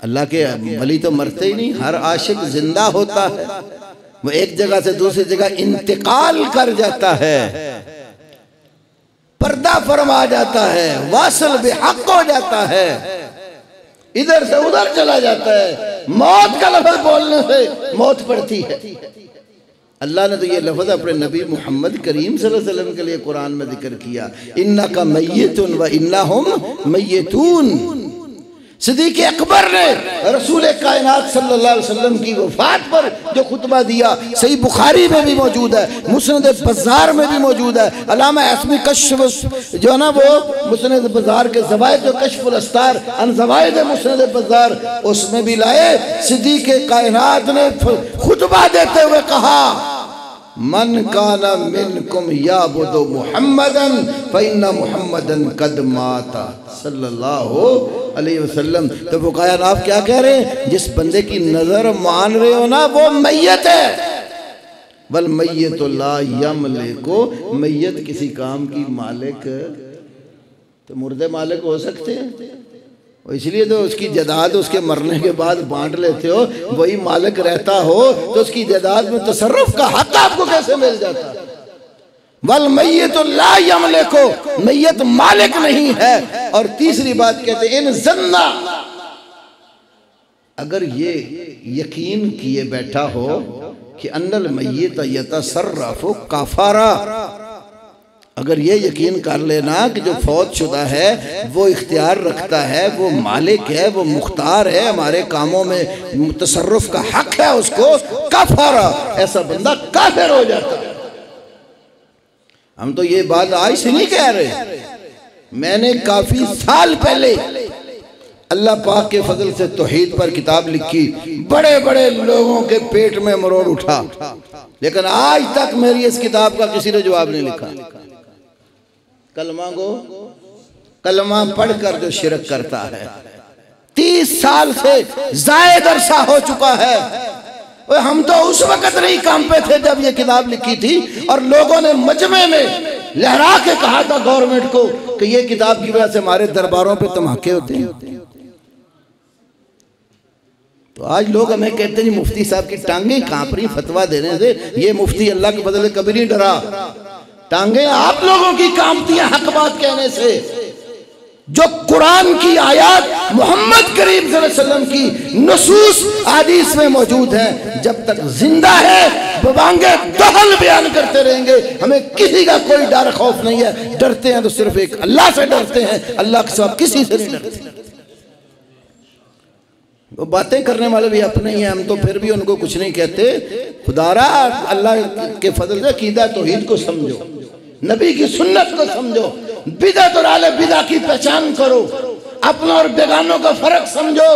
अल्लाह के वली तो मरते ही नहीं, हर आशिक जिंदा होता है, वो एक जगह से दूसरी जगह इंतकाल कर जाता है, पर्दा फरमा जाता है, वासल बेहक हो जाता है, इधर से उधर चला जाता है। मौत का लफ्ज़ बोलने से मौत पड़ती है। अल्लाह ने तो ये लफ्ज़ अपने नबी मोहम्मद करीम सल्लल्लाहु अलैहि वसल्लम के लिए कुरान में जिक्र किया, इन्नका मय्यतुन व इन्नहुम मय्यतून। सिद्दीक़ अकबर ने रसूल कायनात सल्लल्लाहु अलैहि वसल्लम की वफ़ात पर जो खुतबा दिया, सही बुखारी में भी मौजूद है, मुस्नद बज़ार में भी मौजूद है। अल्लामा अस्मी कश्फ जो है ना, वो मुस्नद बज़ार के ज़वाइद जो कश्फुल अस्तार अन ज़वाइद मुस्नद बज़ार, उसमें भी लाए। सिद्दीक़ कायनात ने खुतबा देते हुए कहा, मन काना मिनकुम याबुदु मुहम्मदन फइन्ना मुहम्मदन कद माता सल्लल्लाहु अलैहि वसल्लम। तो फुकाहा नाफ क्या कह रहे हैं? जिस बंदे की नजर मान रहे हो ना, वो मैयत है। वल मैयत ला यमलिकु, मैयत किसी काम की मालिक, तो मुर्दे मालिक हो सकते हैं, इसलिए तो उसकी जदाद उसके मरने के बाद बांट लेते हो। वही मालिक रहता हो तो उसकी जदाद में तसर्रुफ का हक आपको कैसे मिल जाता? वल मैयत ला यमलिकु, मैयत मालिक नहीं है। और तीसरी बात कहते हैं इन जन्ना, अगर ये यकीन किए बैठा हो कि अन्नल मैयत यतसर्रफु कफारा, अगर ये यकीन कर लेना कि जो फौत शुदा है वो इख्तियार रखता है, वो मालिक है, वो मुख्तार है, हमारे कामों में तसर्रुफ का हक है उसको, काफारा, ऐसा बंदा काफिर हो जाता है। हम तो ये बात आज से नहीं कह रहे, मैंने काफी साल पहले अल्लाह पाक के फजल से तौहीद पर किताब लिखी, बड़े बड़े लोगों के पेट में मरोड़ उठा, लेकिन आज तक मेरी इस किताब का किसी ने जवाब नहीं लिखा। कलमा को कलमा पढ़कर जो शिरक करता है, 30 साल से जायद अरसा हो चुका है। और हम तो उस वक्त नहीं काम पे थे जब ये किताब लिखी थी, और लोगों ने मजमे में लहरा के कहा था गवर्नमेंट को कि ये किताब की वजह से हमारे दरबारों पे धमाके होते हैं। तो आज लोग हमें कहते हैं मुफ्ती साहब की टांगे कांप रही फतवा देने से, ये मुफ्ती अल्लाह के बदले कभी नहीं डरा। टांगे आप लोगों की कांपती हैं हक बात कहने से। जो कुरान की आयत मोहम्मद करीम सल्लल्लाहु अलैहि वसल्लम की नुसूस हदीस में मौजूद है, जब तक जिंदा है बवांगे दहल बयान करते रहेंगे। हमें किसी का कोई डर खौफ नहीं है, डरते हैं तो सिर्फ एक अल्लाह से डरते हैं, अल्लाह के सिवा किसी से नहीं डरते। वो बातें करने वाले भी अपने ही हैं, हम तो फिर भी उनको कुछ नहीं कहते। खुदारा अल्लाह के फजल से अकीदा तौहीद को समझो, नबी की सुन्नत को समझो, बिदअत और आले बिदअत की पहचान करो, अपनों और बेगानों का फर्क समझो।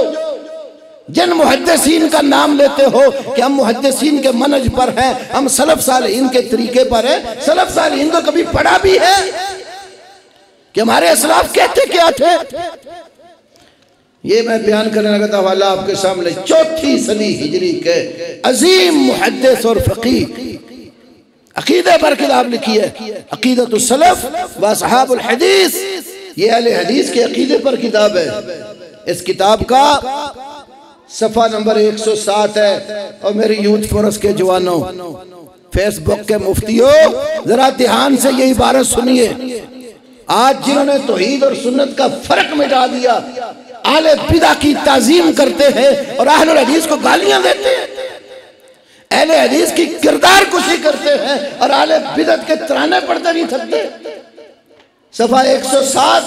जिन मुहद्दिसीन का नाम लेते हो कि हम मुहद्दिसीन के मनहज पर हैं, हम सलफ सालिहीन के तरीके पर हैं, सलफ सालिहीन को कभी पढ़ा भी है कि हमारे असलाफ कहते क्या थे? ये मैं बयान करने लगा था हवाला आपके सामने 4वीं सदी हिजरी के अजीम मुहद्दिस और फकीह अकीदे पर किताब लिखी है, अकीदतुस सलफ व असहाबुल हदीस। ये अहले हदीस के अकीदे पर किताब है। इस किताब का सफ़ा नंबर 107 है। और मेरी यूथ फोरस के जवानों, फेसबुक के मुफ्तियों, जरा ध्यान से ये इबारत सुनिए। आज जिन्होंने तौहीद और सुन्नत का फर्क मिटा दिया, अहले बिदा की ताजीम करते हैं और अहले हदीस को गालियां देते हैं, अहले हदीस की किरदार कुशी करते हैं और अहले बिदत के तराने पढ़ते नहीं थकते। सफ़ा 107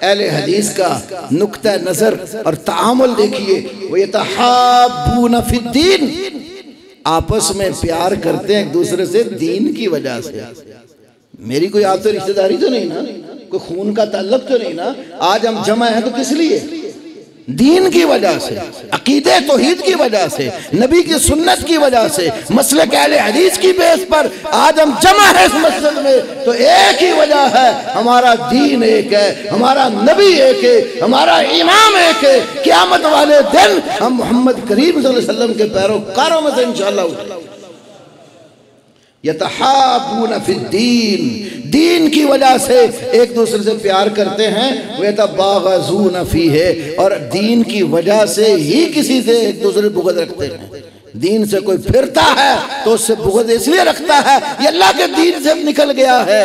अहले हदीस का नुक्ता नजर और तामुल देखिए। वो यतहाब्बून फिद्दीन, आपस में प्यार करते हैं एक दूसरे से दीन की वजह से। मेरी कोई आपसे रिश्तेदारी तो नहीं ना, कोई खून का ताल्लुक तो नहीं ना। आज हम जमा हैं तो किस लिए? दीन की वजह से, अकीदे तौहीद की वजह से, नबी की सुन्नत की वजह से, मसलक अहले हदीस की बेस पर आज हम जमा है इस मस्जिद में। तो एक ही वजह है, हमारा दीन एक है, हमारा नबी एक है, हमारा इमाम एक है। क़यामत वाले दिन हम मोहम्मद करीम सल्लल्लाहु अलैहि वसल्लम के पैरोकारों में से इंशाअल्लाह। यतहाब्बून फिद्दीन, दीन की वजह से एक दूसरे से प्यार करते हैं। वयतबाग़ज़ून फ़ीहे, और दीन की वजह से ही किसी से एक दूसरे बुग़्ज़ रखते हैं। दीन से कोई फिरता है तो उससे बुग़्ज़ इसलिए रखता है ये अल्लाह के दीन से निकल गया है।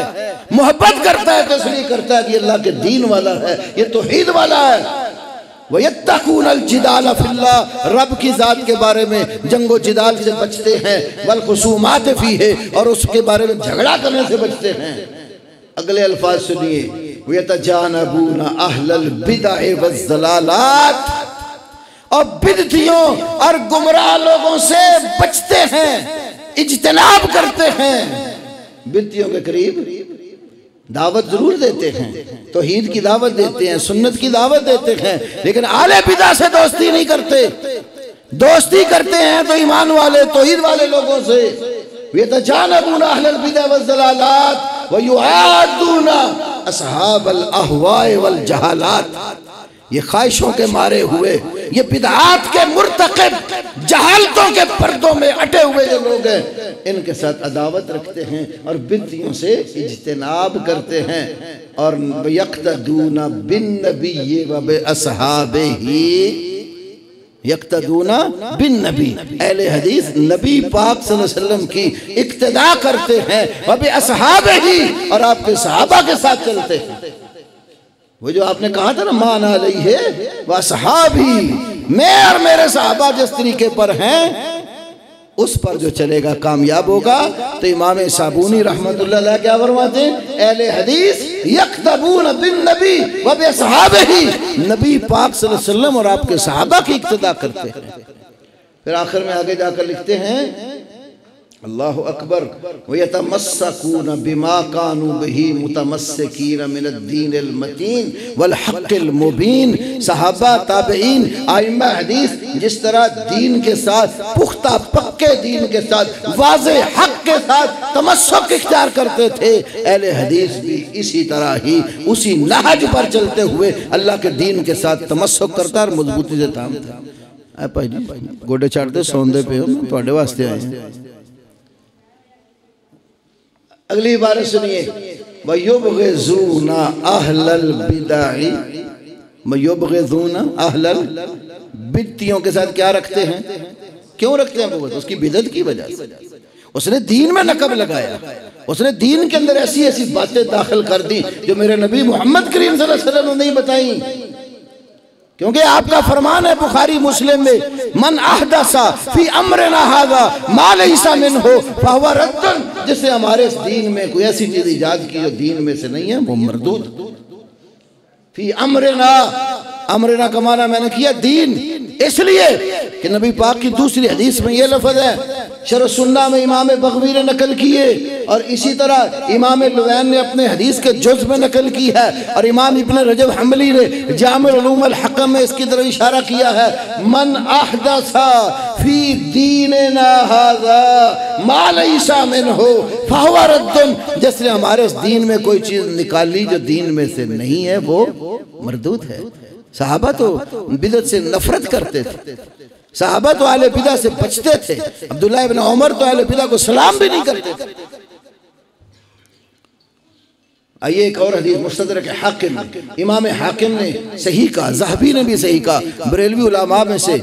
मोहब्बत करता है तो इसलिए करता है कि अल्लाह के दीन वाला है, ये तौहीद वाला है। वयत्तक़ूनल जिदाल फिल्लाह, रब की ज़ात के बारे में जंगो जिदाल से बचते हैं। वल खुसूमात फ़ीहे, और उसके बारे में झगड़ा करने से बचते हैं। अगले अल्फाज सुनिए। वयतजानबून अहलल बिदअ वज़्ज़लालात, और बिदतियों और गुमराह लोगों से बचते हैं, इज्तनाब करते हैं। बिदतियों के करीब दावत जरूर देते हैं, तौहीद की दावत देते हैं, सुन्नत की दावत देते हैं, लेकिन आले बिदा से दोस्ती नहीं करते। दोस्ती करते हैं तो ईमान वाले तौहीद वाले लोगों से। यतजानबून अहलल बिदअ वज़्ज़लालात व युआदून असहाबल अहवाए वल जहालात। ये ख्वाहिशों के मारे हुए, ये बिदआत के मुर्तकिब, जहालतों के पर्दों में अटे हुए जो लोग हैं, इनके साथ अदावत रखते हैं और बिदअतियों से इज्तिनाब करते हैं। और यक्तदून बिन नबी व बिअसहाबिही, यक्तदून बिन नबी, अहले हदीस नबी पाक सल्लल्लाहु अलैहि वसल्लम की इक्तदा करते हैं, व बिअसहाबिही, और आपके सहाबा के साथ चलते हैं। वो जो आपने कहा था ना, मान अलैहि व असहाबी, मैं और मेरे सहाबा जिस तरीके पर हैं उस पर जो चलेगा कामयाब होगा। तो इमाम साबूनी रहमतुल्लाह अलैह क्या फरमाते हैं? अहले हदीस यक्तबून बिन नबी व बिअसहाबिही, नबी पाक सल्लल्लाहु अलैहि वसल्लम और आपके सहाबा की इक्तदा करते हैं। फिर आखिर में आगे जाकर लिखते हैं, अल्लाह अकबर, वयतमस्सकून बिमा कानू बिही मुतमस्सिकीन मिनद्दीनिल मतीन वल हक़्क़िल मुबीन। सहाबा ताबईन आइम्मा हदीस जिस तरह दीन के साथ, पुख्ता पक्के दीन के साथ, वाज़े हक़ के साथ तमस्सुक इख्तियार करते थे, अहले हदीस भी इसी तरह ही उसी नहज पर चलते हुए अल्लाह के दीन के साथ तमस्सुक करता और मजबूती से थामता। भाई गोडे चढ़ते सौंदे पे हो, मैं तुहाडे वास्ते आए हैं। अगली बार सुनिए। वयुबग़िज़ूना अहलल बिदअ, वयुबग़िज़ूना अहलल, बिदतियों के साथ क्या रखते हैं? क्यों रखते हैं? बुग़्ज़ उसकी बिदअत की वजह से। उसने दीन में नकब लगाया, उसने दीन के अंदर ऐसी ऐसी बातें दाखिल कर दी जो मेरे नबी मोहम्मद करीम सल्लल्लाहु अलैहि वसल्लम ने नहीं बताई। क्योंकि आपका फरमान है बुखारी मुस्लिम में, मन अहदसा फी अमरिना हाज़ा मा लैसा मिन्हु फहुव रद्दुन, जिससे हमारे इस दीन में कोई ऐसी चीज इजाद की जो दीन में से नहीं है, वो मरदूद। फी अमरिना, अमरिना का माना मैंने किया दीन, इसलिए कि नबी पाक की दूसरी हदीस में ये लफ्ज़ है, शरह सुन्ना में इमाम बग़वी ने नकल किए, और इसी तरह इमाम लुवैन ने अपने हदीस के जुज़ में नकल की है, और इमाम इब्न रजब हम्बली ने जामिउल उलूम अल हकम में इसकी तरफ इशारा किया है। मन अहदसा फी दीनिना हाज़ा मा लैसा मिन्हु फहुव रद्दुन, जिसने हमारे इस दीन में कोई चीज़ निकाली जो दीन में से नहीं है वो मरदूद है। सहाबा तो बिदअत से नफरत करते थे, सहाबा तो अहले बिदअत से बचते थे। अब्दुल्लाह इब्न उमर तो अहले बिदअत को सलाम भी नहीं करते थे। आइए एक और हदीस मुस्तदरक हाकिम, इमाम हाकिम ने सही कहा, ज़हबी ने भी सही कहा, बरेलवी उलमा में से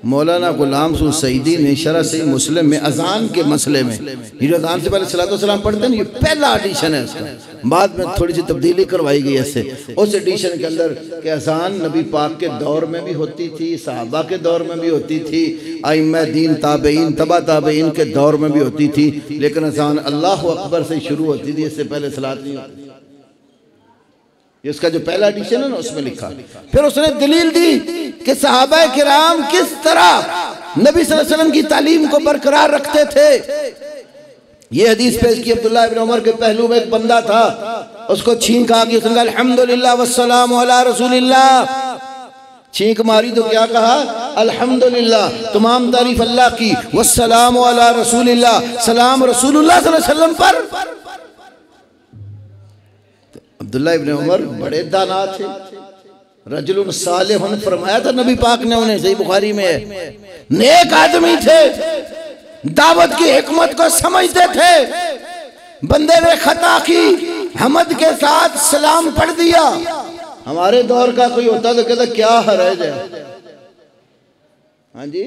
मौलाना गुलाम सूद सईदी ने शरह सही मुस्लिम में अजान के मसले में, ये जो अजान से पहले सलातो सलाम पढ़ते हैं, ये पहला एडिशन है उसका, बाद में थोड़ी सी तब्दीली करवाई गई ऐसे। उस एडिशन के अंदर कि अजान नबी पाक के दौर में भी होती थी, सहाबा के दौर में भी होती थी, आइम्मा दीन ताबईन तबा ताबईन के दौर में भी होती थी, लेकिन अजान अल्लाहु अकबर से शुरू होती थी, इससे पहले सलात नहीं होती। इसका जो पहला एडिशन है ना उसमें लिखा। फिर उसने दलील दी कि सहाबा किराम किस तरह नबी सल्लल्लाहु अलैहि वसल्लम की तालीम को बरकरार रखते थे। ये हदीस पेश की, अब्दुल्लाह इब्न उमर के पहलू में एक बंदा था, उसको छींक आ गई, उसने कहा अल्हम्दुलिल्लाह वस्सलामु अला रसूलिल्लाह। छींक मारी तो क्या कहा, अल्हम्दुलिल्लाह, तमाम तारीफ अल्लाह की, वस्सलामु अला रसूलिल्लाह, सलाम रसूलुल्लाह सल्लल्लाहु अलैहि वसल्लम पर। अब्दुल्ला इब्न उमर बड़े दाना थे, रजुलुन सालिहुन फरमाया था नबी पाक ने उन्हें, सही बुखारी में है, नेक आदमी थे, दावत की हिकमत को समझते थे। बंदे ने खता की, हमद के साथ सलाम पढ़ दिया। हमारे दौर का कोई होता तो कहता क्या हर्ज है, हाँ जी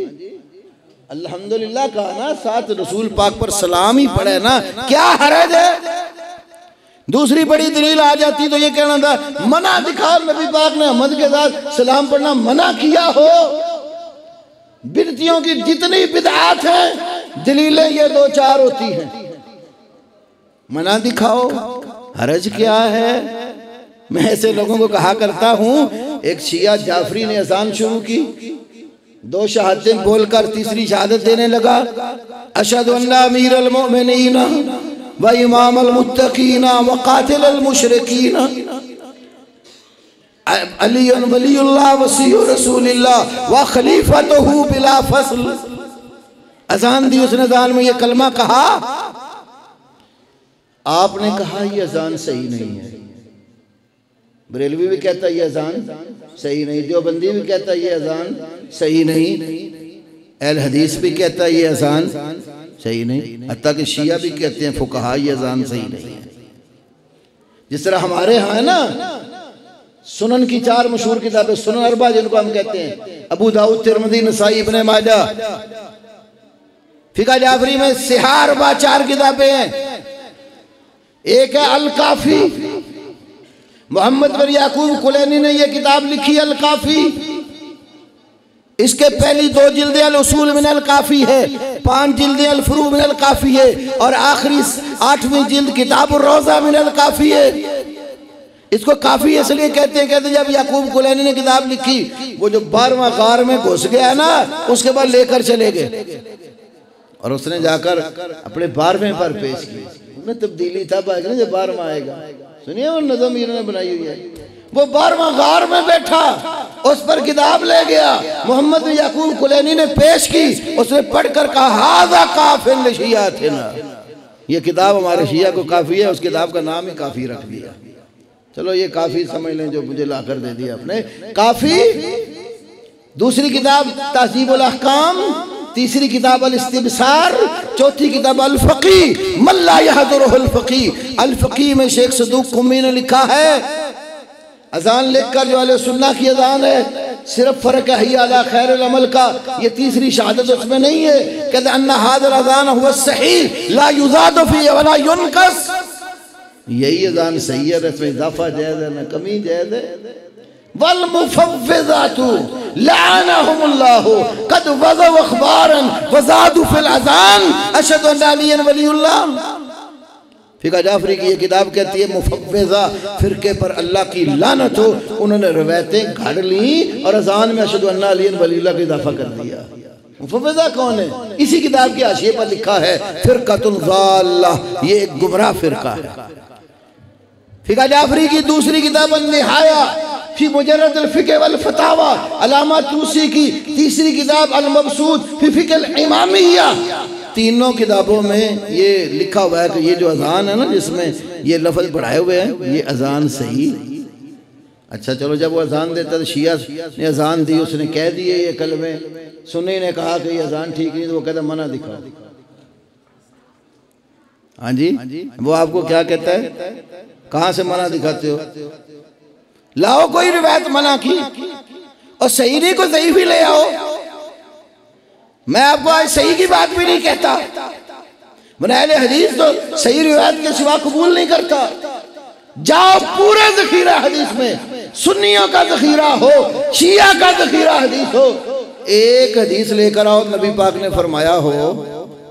अल्हम्दुलिल्लाह कहा ना, साथ रसूल पाक पर सलाम ही पढ़े ना, क्या हर्ज है। दूसरी बड़ी दलील आ जाती तो ये कहना था मना दिखा, नबी पाक ने हमद के साथ सलाम पढ़ना मना किया हो। बिदअतियों की जितनी बिदअत हैं दलीलें ये दो चार होती हैं, मना दिखाओ, हरज क्या है। मैं ऐसे लोगों को कहा करता हूँ, एक शिया जाफरी ने अजान शुरू की, दो शहादतें बोलकर तीसरी शहादत देने लगा, अशहदु अन्ना अमीरुल मोमिनीन व इमाम अल-मुत्तकीना व कातिल अल-मुशरिकीन अली वलीउल्लाह वसीयु रसूलिल्लाह व खलीफतहु बिला फसल। अजान दी, उसने अजान में ये कलमा कहा, आपने कहा ये अजान सही नहीं है। बरेलवी भी कहता ये अजान सही नहीं, देवबंदी भी कहता ये अजान सही नहीं, अहले हदीस भी कहता ये अजान सही नहीं, हत्ता कि शिया भी कहते हैं फुकहा ये अजान सही नहीं है। जिस तरह हमारे यहाँ है ना सुनन की चार मशहूर किताबें, सुनन अरबा जिनको हम कहते हैं, अबू दाऊद, तिरमिज़ी, नसाई, इब्ने माजा, फिका जाफरी में सिहा अरबा चार किताबें हैं। एक है अल काफी, मोहम्मद बिन याकूब कुलैनी ने यह किताब लिखी अल काफी। इसके पहली दो जिल्दें अल उसूल मिन अल काफी है, 5 जिल्दें अल फुरू मिन अल काफी है, और आखिरी 8वीं जिल्द किताब उर रोज़ा मिन अल काफी है। इसको काफी इसलिए कहते हैं जब याकूब कुलैनी ने किताब लिखी, वो जो 12वां गार में घुस गया ना, उसके बाद लेकर चले गए और उसने जाकर अपने 12वें पर पेश किया। उसमें तब्दीली था ना, जब 12वां आएगा, सुनिए वो नज़म इन्होंने बनाई हुई है। वो 12वां गार में बैठा, उस पर किताब ले गया, मोहम्मद बिन याकूब कुलैनी ने पेश की, उसने पढ़कर कहा हाज़ा काफ़िन लिशियातिना, ये किताब हमारे शिया को काफ़ी है। उस किताब का नाम ही काफ़ी रख दिया। चलो ये काफ़ी समझ लें जो मुझे लाकर दे दिया आपने, काफ़ी। दूसरी किताब तहज़ीबुल अहकाम, तीसरी किताब अल इस्तिबसार, चौथी किताब अल फ़क़ी मल्ला यहदुरुहुल फ़क़ी। अल फ़क़ी में शेख सदूक कुम्मी ने लिखा है, अजान लिखकर जो अहले सुन्ना की अजान है, सिर्फ फ़र्क है हय्या अला खैरुल अमल का, ये तीसरी शहादत उसमें नहीं है। कहते अन्ना हाज़िल अज़ान हुवा सही ला युज़ादु फ़ीही वला युनक़स, यही अजान सही है, इसमें इज़ाफ़ा जायज़ है, न कमी जायज़ है। वल मुफ़व्विज़ातु लअनहुमुल्लाहु क़द वज़अ अख़बारन वज़ादु फ़िल अज़ान अशहदु अन्ना अलिय्यन वलियुल्लाह। फिका जाफरी की ये किताब कहती है मुफ़व्विज़ा, फ़िरके पर अल्लाह की लानत हो, उन्होंने रवायतें घड़ ली और अज़ान में अशहदु अन्ना अलिय्यन वलियुल्लाह का इज़ाफ़ा कर दिया। मुफ़व्विज़ा कौन है? इसी किताब के हाशिये पर लिखा है फ़िरक़तुन ज़ाल्ला, ये एक गुमराह फ़िरका है। फिका जाफरी की दूसरी किताब अन-निहाया फी मुजर्रद अल-फ़िक़्ह वल फ़तावा, अल्लामा तूसी की तीसरी किताब अल-मबसूत फी फ़िक़्ह अल-इमामिय्या। तीनों किताबों में ये लिखा हुआ है कि ये जो अजान है ना, जिसमें ये लफ्ज़ बढ़ाए हुए हैं, ये अजान सही अच्छा चलो, जब वो अजान देता तो शिया ने अजान दी, उसने कह दिए ये कलमे, सुन्नी ने कहा कि ये अजान ठीक नहीं, तो वो कहता मना दिखाओ। हाँ जी, वो आपको क्या कहता है, कहाँ से मना दिखाते हो? लाओ कोई रिवायत मना की, और सही नहीं को सही भी ले आओ। मैं आपको आज सही की बात भी नहीं कहता, बनाए हदीस तो सही रिवायत के सिवा कबूल नहीं करता। जाओ पूरा ज़ख़ीरा हदीस में, सुन्नियों का ज़ख़ीरा हो, शिया का ज़ख़ीरा हदीस हो, एक हदीस लेकर आओ नबी पाक ने फरमाया हो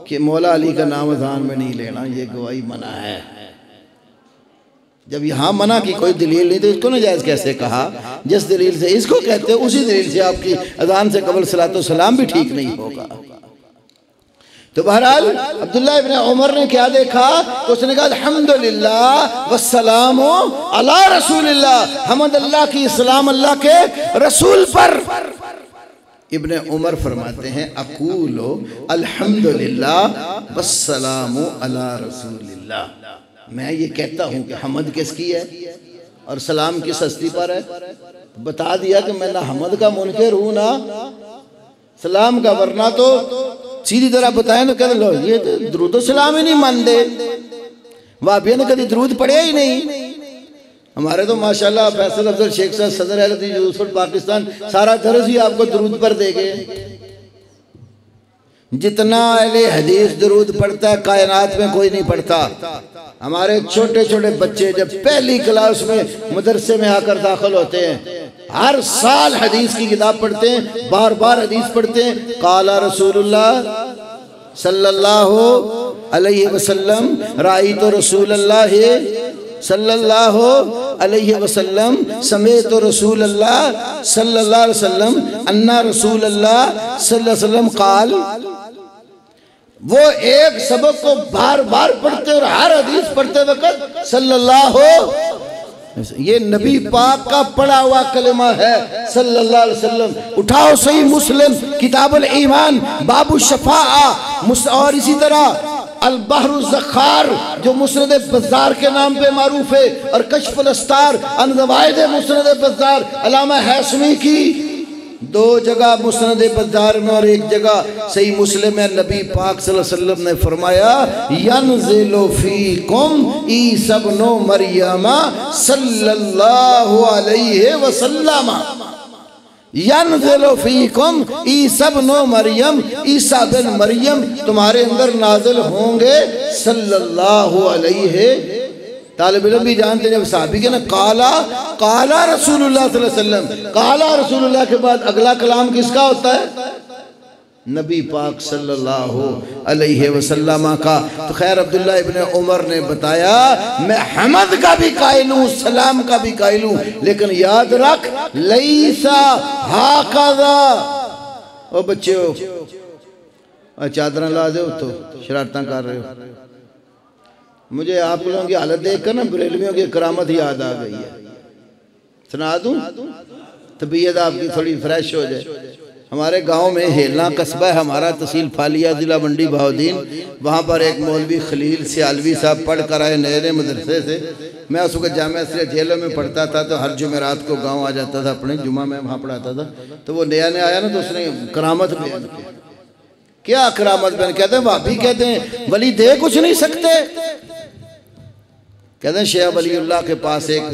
कि मौला अली का नाम अज़ान में नहीं लेना, ये गवाही मना है। जब यहाँ मना की कोई दलील नहीं तो इसको नाजायज़ कैसे कहा? जिस दलील से इसको कहते हो उसी दलील से आपकी अज़ान से कबल सलातो सलाम भी ठीक नहीं होगा। तो बहरहाल अब्दुल्लाह इब्न उमर ने क्या देखा, तो उसने कहा अल्हम्दुलिल्लाह वस्सलामु अला रसूलिल्लाह, हमद अल्लाह की, सलाम अल्लाह के रसूल पर। इब्न उमर फरमाते हैं अकूलो अल्हम्दुलिल्लाह वस्सलामु अला रसूलिल्लाह, मैं ये कहता हूँ कि हमद किसकी है और सलाम किस हस्ती पर है। बता दिया कि मैं ना हमद का मुनकर हूँ ना सलाम का, वरना तो सीधी तरह बताया तो कहते लो ये तो दरूद सलाम ही नहीं मानते, वाबिया ने कभी दरूद पढ़े ही नहीं। हमारे तो माशाल्लाह फैसल अफजल शेख साहब सदर अहले यूसुफ पाकिस्तान सारा दर्स ही आपको दरूद पर देंगे। जितना अहले हदीस दरूद पढ़ता है कायनात में कोई नहीं पढ़ता। हमारे छोटे छोटे बच्चे जब पहली क्लास में मदरसे में आकर दाखिल होते हैं, हर साल हदीस की किताब पढ़ते हैं, बार बार हदीस पढ़ते हैं। काला रसूलुल्लाह सल्लल्लाहु अलैहि वसल्लम, राईतो रसूलल्लाह सल्लल्लाहु अलैहि वसल्लम, समेत रसूलल्लाह सल्लल्लाहु अलैहि वसल्लम, अन्ना रसूलल्लाह सल्लल्लाहु अलैहि वसल्लम काल। वो एक सबक को बार बार पढ़ते और हर हदीस पढ़ते वक्त सल्लल्लाहु, ये नबी पाक का पढ़ा हुआ कलमा है सल्लल्लाहु अलैहि वसल्लम। उठाओ सही मुस्लिम किताबुल ईमान बाबू शफाआ, और इसी तरह अल बहरुल ज़ख़ार जो मुस्नद बज़्ज़ार के नाम पे मारूफ है, और कश्फुल अस्तार अन ज़वाइद मुस्नद बज़्ज़ार अल्लामा हैसमी की, दो जगह मुस्नद बज़्ज़ार में और एक जगह सही मुस्लिम में नबी पाक सल्लल्लाहु अलैहि वसल्लम ने फरमाया यनज़िलु फ़ीकुम ईसा इब्नु मरियम सल्लल्लाहु अलैहि वसल्लम, यनज़िलु फ़ीकुम ईसा इब्नु मरियम, ईसा बिन मरियम तुम्हारे अंदर नाज़िल होंगे सल्लल्लाहु अलैहि। तालिब इल्म भी जानते जब साहबी के ना काला काला रसूलुल्लाह सल्लल्लाहु अलैहि वसल्लम, काला रसूलुल्लाह के बाद अगला कलाम किसका होता है? नबी पाक सल्लल्लाहु अलैहि वसल्लम का। तो खैर अब्दुल्ला इब्न उमर ने बताया मैं हमद का भी कायल हूँ, सलाम का भी कायल हूँ, लेकिन याद रख लईसा हाकाज़ा। ओ बच्चे हो चादर ला दो तो शरारत कर रहे हो। मुझे आप लोगों की हालत देखकर ना बरेलवियों की करामत याद आ गई है। सुना दूं, तबीयत आपकी थोड़ी फ्रेश हो जाए। हमारे गांव में हेलना कस्बा है हमारा, तहसील फालिया, जिला मंडी बहाउद्दीन। वहाँ पर एक मौलवी खलील सियालवी साहब पढ़ कर आए नए नए मदरसे से। मैं उस वक्त जामिया इसलिए जेलों में पढ़ता था, तो हर जुमेरात को गाँव आ जाता था, अपने जुमा में वहाँ पढ़ाता था। तो वो नया नया आया ना, तो उसने करामत बयान की। क्या करामत बयान? कहते हैं भाभी, कहते हैं वली दे कुछ नहीं सकते। कहते हैं शेख वलीउल्लाह के पास एक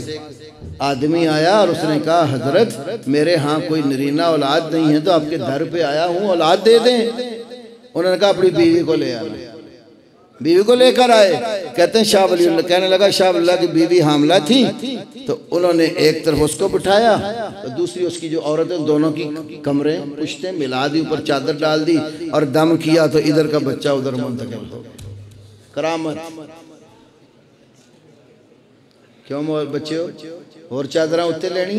आदमी आया और उसने कहा हजरत मेरे यहाँ कोई नरीना औलाद नहीं है, तो आपके दर पे आया हूँ, औलाद दे दें। उन्होंने कहा अपनी बीवी को ले आना। बीवी को लेकर आए। कहते हैं शाह वलीउल्लाह, कहने लगा शाह वलीउल्लाह की बीवी हामला थी, तो उन्होंने एक तरफ उसको बिठाया तो दूसरी उसकी जो औरत है दोनों की कमरे पुश्तें मिला दी, ऊपर चादर डाल दी और दम किया, तो इधर का बच्चा उधर मुंतकिल हो गया। करामत। क्यों बच्चे हो और चादर उत्ते लेनी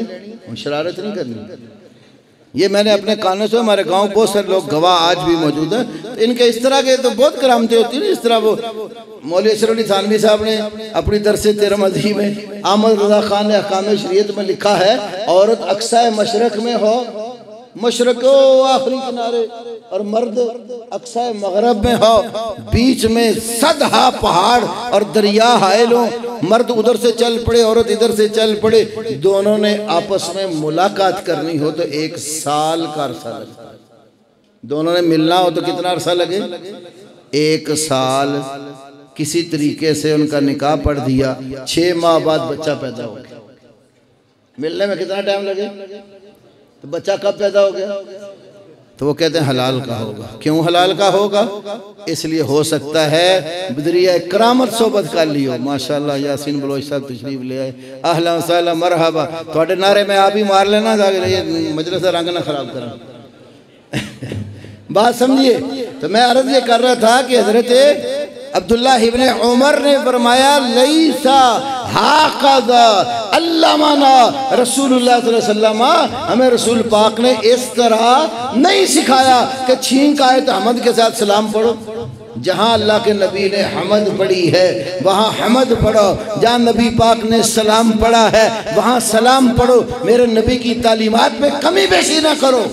और शरारत नहीं करनी। ये मैंने अपने कानों से, हमारे गांव बहुत सारे लोग गवाह आज भी मौजूद हैं, तो इनके इस तरह के तो बहुत करामतें होती हैं। इस तरह वो मौलवी असर अली थानवी साहब ने अपनी दरसे तिरमिज़ी में अहमद रज़ा खान ने अहकाम शरीयत में लिखा है औरत अक्सा मशरक में हो मशरक़ो आखिरी किनारे, और मर्द अक्सा मगरब में हो, बीच में सदहा पहाड़ और दरिया हायल हो, मर्द उधर से चल पड़े, औरत इधर से चल पड़े, दोनों ने आपस में मुलाकात करनी हो तो 1 साल का अरसा लगता है। दोनों ने मिलना हो तो कितना अरसा लगे? 1 साल। किसी तरीके से उनका निकाह पढ़ दिया, 6 माह बाद बच्चा पैदा हो गया। मिलने में कितना टाइम लगे? तो बच्चा कब पैदा हो गया? तो वो कहते हैं हलाल का होगा। क्यों हलाल का होगा? इसलिए हो सकता है बदरिया करामत सोबत कर लियो। माशाल्लाह यासीन बलोच साहब तशरीफ ले आए, अहला वसहला मरहबा। थोड़े नारे में आप ही मार लेना, मजलिस रंग ना खराब करना। बात समझिए। तो मैं अर्ज ये कर रहा था कि हजरत अब्दुल्लाह इब्ने उमर ने फरमाया लईसा हाकादा अल्लामाना रसूलुल्लाह सल्लल्लाहु अलैहि वसल्लम, हमें रसूल पाक ने इस तरह नहीं सिखाया कि छींक आए तो हमद के साथ सलाम पढ़ो। जहाँ अल्लाह के नबी ने हमद पढ़ी है वहाँ हमद पढ़ो, जहाँ नबी पाक ने सलाम पढ़ा है वहाँ सलाम पढ़ो। मेरे नबी की तालीमात में कमी बेशी ना करो।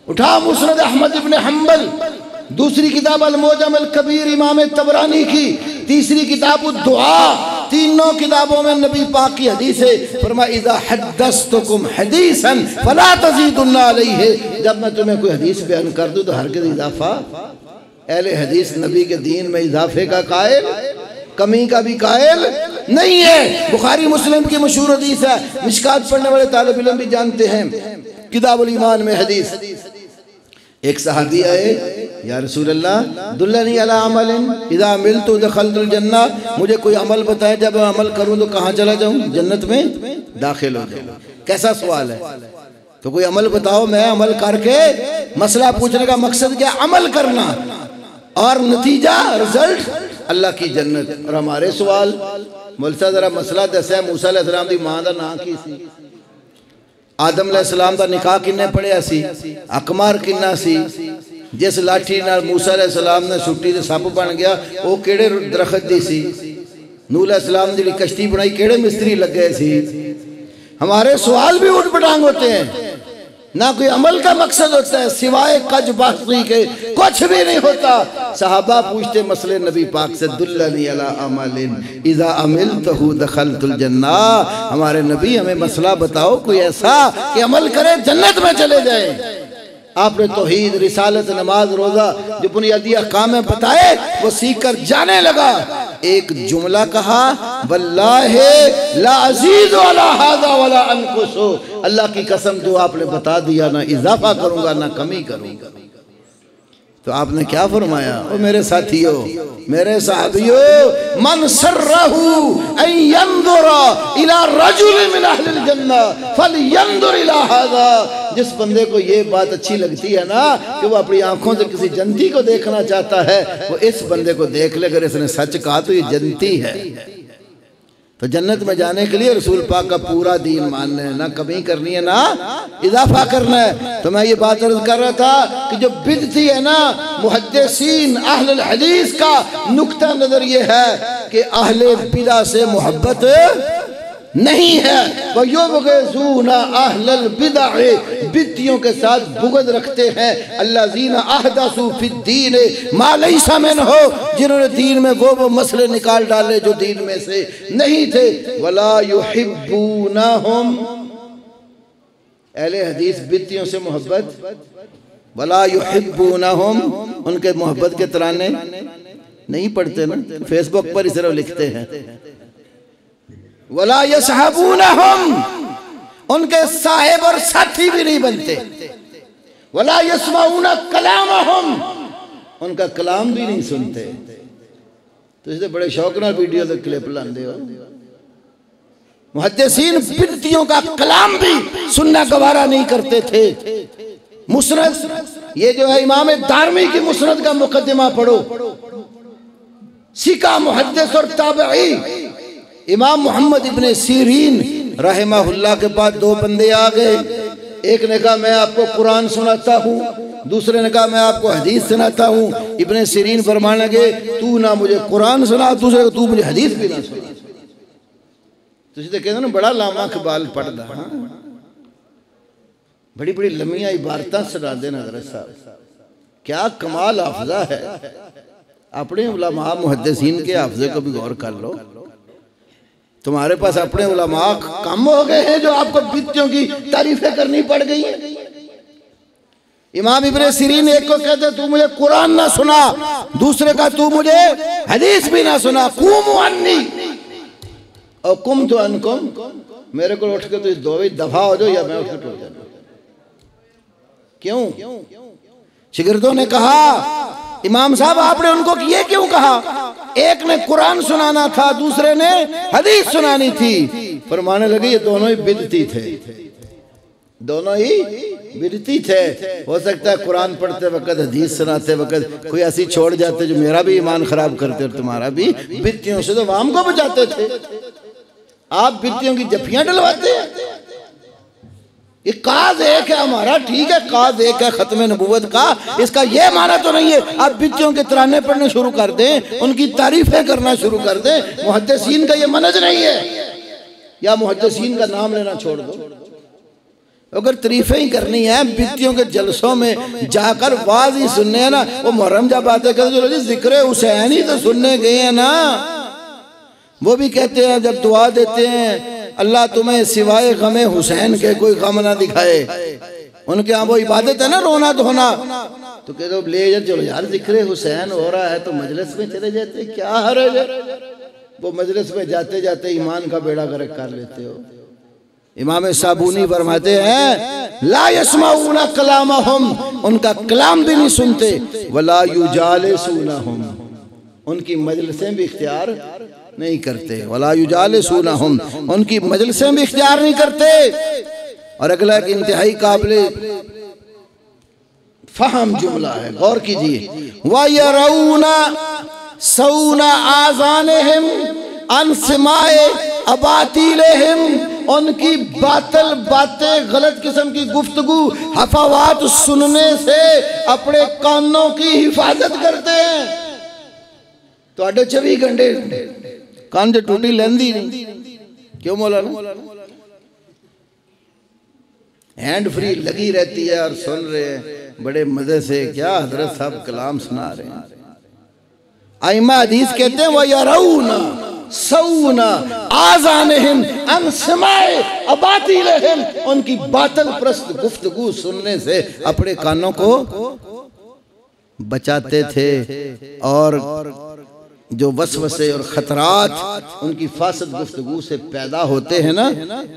उठा मुस्नद अहमद इब्ने हम्बल, दूसरी किताब अल मोजम अल कबीर इमाम तबरानी की, तीसरी किताब दुआ, तीनों किताबों में नबी पाक की हदीस है। फरमा इज़ा हद्दस्तुकुम हदीसन फला तज़ीदुन्ना अलैहि, जब मैं तुम्हें कोई हदीस बयान कर दूं तो हरगिज़ इजाफा। अहले हदीस नबी के दीन में इजाफे का कायल, कमी का भी कायल नहीं है। बुखारी मुस्लिम की मशहूर हदीस है, मिशकात पढ़ने वाले तालिब इल्म भी जानते हैं। किताबुल ईमान में हदीस, एक सहाबी आए, या रसूल अल्लाह दुल्लनी अला अमलिन इज़ा अमिलतु दखलतुल जन्ना, मुझे कोई अमल बताए जब मैं अमल करूं तो कहाँ चला जाऊं? जन्नत में दाखिल हो जाऊं। कैसा सवाल है? तो कोई अमल बताओ, मैं अमल करके, मसला पूछने का मकसद क्या? अमल करना, और नतीजा रिजल्ट अल्लाह की जन्नत। और हमारे सवाल, मुलसा जरा मसला दसा, मूसा अलैहिस्सलाम दी मां दा नाम की सी? आदम अलैहिस्सलाम दा निकाह किन्ने पढ़िया सी? अकमार किन्ना सी? जिस लाठी नाल मूसा अलैहिस्सलाम ने सुट्टी ते सप बन गया वो केड़े दरखत दी सी? नूह अलैहिस्सलाम दी कश्ती बनाई केड़े मिस्त्री लगे सी? हमारे सवाल भी उठ पटांग होते हैं, ना कोई अमल का मकसद होता है, सिवाय कज बासी के कुछ भी नहीं होता। सहाबा पूछते मसले नबी पाक से, दुल्लनी अला अमलिन इज़ा अमिलतहु दखलतुल जन्ना, हमारे नबी हमें मसला बताओ कोई ऐसा कि अमल करे जन्नत में चले जाए। आपने तौहीद, रिसालत, नमाज, रोजा जो बुनियादी अहकाम बताए वो सीख कर जाने लगा। एक जुमला कहा, वल्लाहि ला अज़ीदु अला हाज़ा वला अनकुसु, अल्लाह की कसम जो आपने बता दिया ना इजाफा करूंगा ना कमी करूंगा। तो आपने क्या फरमाया? ओ मेरे साथियों, मेरे साहबियों, मन सर्रहु अन यंजुरा इला रजुल मिन अहलिल जन्ना फलयंजुर इला हाज़ा, जिस बंदे को ये बात अच्छी लगती है ना कि वो अपनी आंखों से किसी जन्नती को देखना चाहता है, वो इस बंदे को देख ले। अगर इसने सच कहा तो ये जन्नती है। तो जन्नत में जाने के लिए रसूल पाक का पूरा दीन मानना है, ना कमी करनी है ना इजाफा करना है। तो मैं ये बात अर्ज कर रहा था कि जो बिदती है ना, मुहद्दिसीन अहलुल हदीस का नुक्ता नजर ये है कि अहले बिदा से मोहब्बत नहीं है। वयुबग़िज़ूना अहलल बिदअ, बिदतियों के साथ बुग़्ज़ रखते हैं। अल्लज़ीना अहदसू फ़िद्दीन मा लैसा मिन्हु, जिन्होंने दीन में वो मसले निकाल डाले जो दीन में से नहीं थे। वला युहिब्बूनहुम, अहले हदीस बिदतियों से मोहब्बत, वला युहिब्बूनहुम, उनके मोहब्बत के तराने नहीं पढ़ते ना, फेसबुक पर इस तरह लिखते हैं। वला यसहबूनहुम, उनके साहिब और साथी भी नहीं बनते। वला यसमाऊना कलामहुम, उनका कलाम भी नहीं सुनते। तो इससे बड़े शौक ना वीडियो तो क्लिप लाते हो। मुहद्दिसीन बिदतियों का कलाम भी सुनना गवारा नहीं करते थे। मुस्नद, ये जो है इमाम दारमी की मुस्नद का मुकद्दमा पढ़ो। सिका मुहद्दिस और ताबई इमाम मोहम्मद इब्ने सीरीन रहमहुल्लाह के पास 2 बंदे आ गए। एक ने कहा मैं आपको कुरान सुनाता हूँ, दूसरे ने कहा मैं आपको हदीस सुनाता हूँ। इब्ने सीरीन फरमाने लगे तू ना मुझे कुरान सुना, दूसरे को तू मुझे हदीस भी ना सुना। तो कहते ना बड़ा लामा कबाल पढ़दा। बड़ी बड़ी लम्बियां इबारतां सुना देना हज़रत साहब, क्या कमाल हाफ़िज़ा है। अपने उलमा मुहद्दिसीन के हाफ़िज़े को भी गौर कर लो। तुम्हारे पास अपने उलमा कम हो गए हैं जो आपको बित्तियों की तारीफें करनी पड़ गई हैं। इमाम इब्ने सिरीन एक को कहते तू मुझे कुरान ना सुना, दूसरे का तू मुझे हदीस भी ना सुना। कुम अन्नी और कुम तो अनकुम, मेरे को उठ के तो दो दफा हो जाओ या मैं उठ के टूट जाऊँ। क्यों? शिगिर्दों ने कहा इमाम साहब आपने उनको ये क्यों कहा? एक ने कुरान सुनाना था, दूसरे ने हदीस सुनानी थी। फरमाने लगे ये दोनों ही बिदती थे, दोनों ही बिदती थे। हो सकता है कुरान पढ़ते वक्त हदीस सुनाते वक्त कोई ऐसी छोड़ जाते जो मेरा भी ईमान खराब करते और तुम्हारा भी। बित्तियों से तो वाम को बचाते थे, आप बित्तियों की जफियां डलवाते हैं। ये काज एक है हमारा, ठीक है, काज एक है खत्म नबूवत का, इसका ये माना तो नहीं है आप बिच्चियों के तराने पढ़ने शुरू कर दें, उनकी तारीफें करना शुरू कर दें। मुहद्दिसीन का ये मनज नहीं है, या मुहद्दिसीन का नाम लेना छोड़ दो। अगर तारीफें ही करनी है, बित्तियों के जलसों में जाकर वाज ही सुनने हैं ना, वो मुहर्रम जब बातें करते चलो जी जिक्र हुसैन ही तो सुनने गए हैं ना। वो भी कहते हैं जब दुआ देते हैं अल्लाह तुम्हें सिवाय गमे हुसैन के कोई गम ना दिखाए, उनके यहाँ वो इबादत है ना रोना धोना, तो कहते ले जा चलो यार जिक्र हुसैन हो रहा है तो मजलिस में चले जाते, क्या हर्ज है। वो मजलिस में जाते जाते ईमान का बेड़ा गर्क कर लेते हो। इमाम साबुनी फरमाते हैं ला यस्माऊना कलामहुम, उनका कलाम भी नहीं सुनते, वला युजालिसूनहुम, उनकी मजलिसें भी इख्तियार नहीं करते, वला युजालिसूनहुम, उनकी मजलिसें भी इख्तियार नहीं करते। और अगला एक इंतहाई काबिल फहम जुमला है, गौर कीजिए। व यरौना सौना आज़ानिहिम अन सिमाए अबातिलहिम, उनकी बातिल बातें गलत किस्म की गुफ्तगू हफावात सुनने से अपने कानों की हिफाजत करते हैं। तो 24 घंटे कान जो टूटी लेंदी नहीं, क्यों मौलाना? हैंड फ्री लगी रहती है और सुन रहे हैं बड़े मजे से, क्या हजरत साहब कलाम सुना रहे हैं। आइमा हदीस कहते हैं वो यरौना सौना आज़ानिहिम अन समाए अबातिलहिम, उनकी बातिल प्रस्त गुफ्तगू सुनने से अपने कानों को बचाते थे और जो वसवसे और खतरात उनकी फासद गुफ्तगू से पैदा होते हैं ना,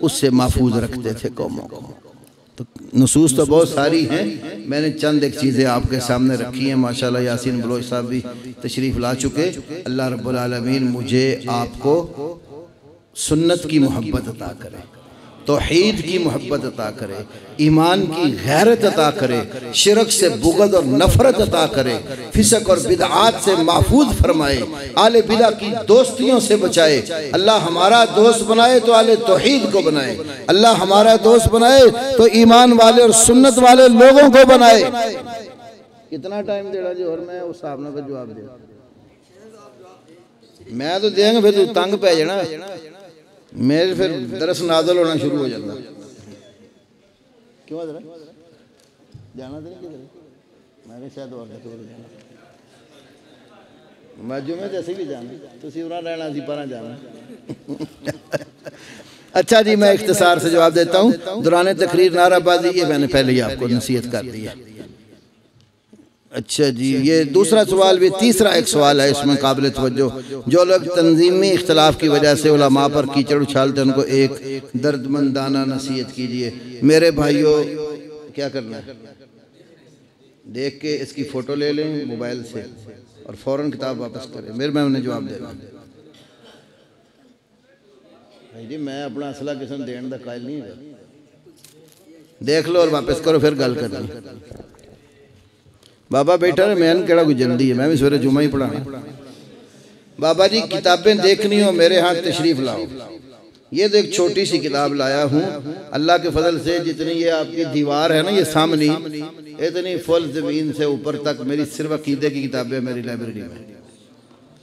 उससे महफूज रखते थे कौमों को। तो नसूस तो बहुत सारी हैं, मैंने चंद एक चीज़ें आपके सामने रखी हैं। माशाल्लाह यासीन बलोच साहब भी तशरीफ़ ला चुके। अल्लाह रब्बुल आलमीन मुझे आपको सुन्नत की मोहब्बत अता करे, तौहीद की मोहब्बत अता करे, ईमान की गैरत अता करे, शिरक से बुग़्ज़ और नफ़रत अता करे, फिसक और बिदआत से महफूज फरमाए, आले बिदा की दोस्तियों से बचाए। अल्लाह हमारा दोस्त बनाए तो आले तौहीद को बनाए, अल्लाह हमारा दोस्त बनाए तो ईमान वाले और सुन्नत वाले लोगों को बनाए। कितना टाइम देना जी? और मैं उस हिसाब से जवाब दे, मैं तो देंगे फिर तू तंग पै जाना, मेरे फिर दरस नाज़िल होना शुरू हो जाता। क्यों जरा जाना तो नहीं किधर? मैं शायद और जाना, मैं जुमे जैसे भी जाना, तुसी उरा रहना सी पर जाना। अच्छा जी, मैं इख्तिसार से जवाब देता हूँ। दौरान तकरीर नाराबाजी, ये मैंने पहले ही आपको नसीहत कर दी है। अच्छा जी, ये दूसरा सवाल भी, तीसरा एक सवाल है इसमें काबिल तवज्जो। जो लोग तंजीमी इख्तलाफ की वजह से उलमा पर कीचड़ उछालते हैं, उनको एक दर्दमंदाना नसीहत कीजिए। मेरे भाइयों, क्या करना है, देख के इसकी फ़ोटो ले लें मोबाइल से और फ़ौरन किताब वापस करें। मेरे मैं उन्हें जवाब देना भाई जी, मैं अपना असला किस्म देने का कायल नहीं है। देख लो और वापस करो, फिर गल कर लो। बाबा बैठा है, मैंने केड़ा कोई जल्दी है, मैं भी सवेरे जुमा ही पढ़ाना। बाबा जी किताबें देखनी हो मेरे हाथ तशरीफ़ लाओ। ये तो एक छोटी सी किताब लाया हूँ, अल्लाह के फजल से जितनी ये आपकी दीवार है ना, ये सामने इतनी फुल ज़मीन से ऊपर तक मेरी सिर्फ अकीदे की किताबें मेरी लाइब्रेरी में।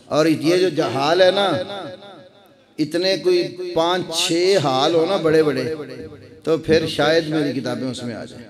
और ये जो जहाल है ना, इतने कोई 5-6 हाल हो ना बड़े बड़े, तो फिर शायद मेरी किताबें उसमें आ जाएं।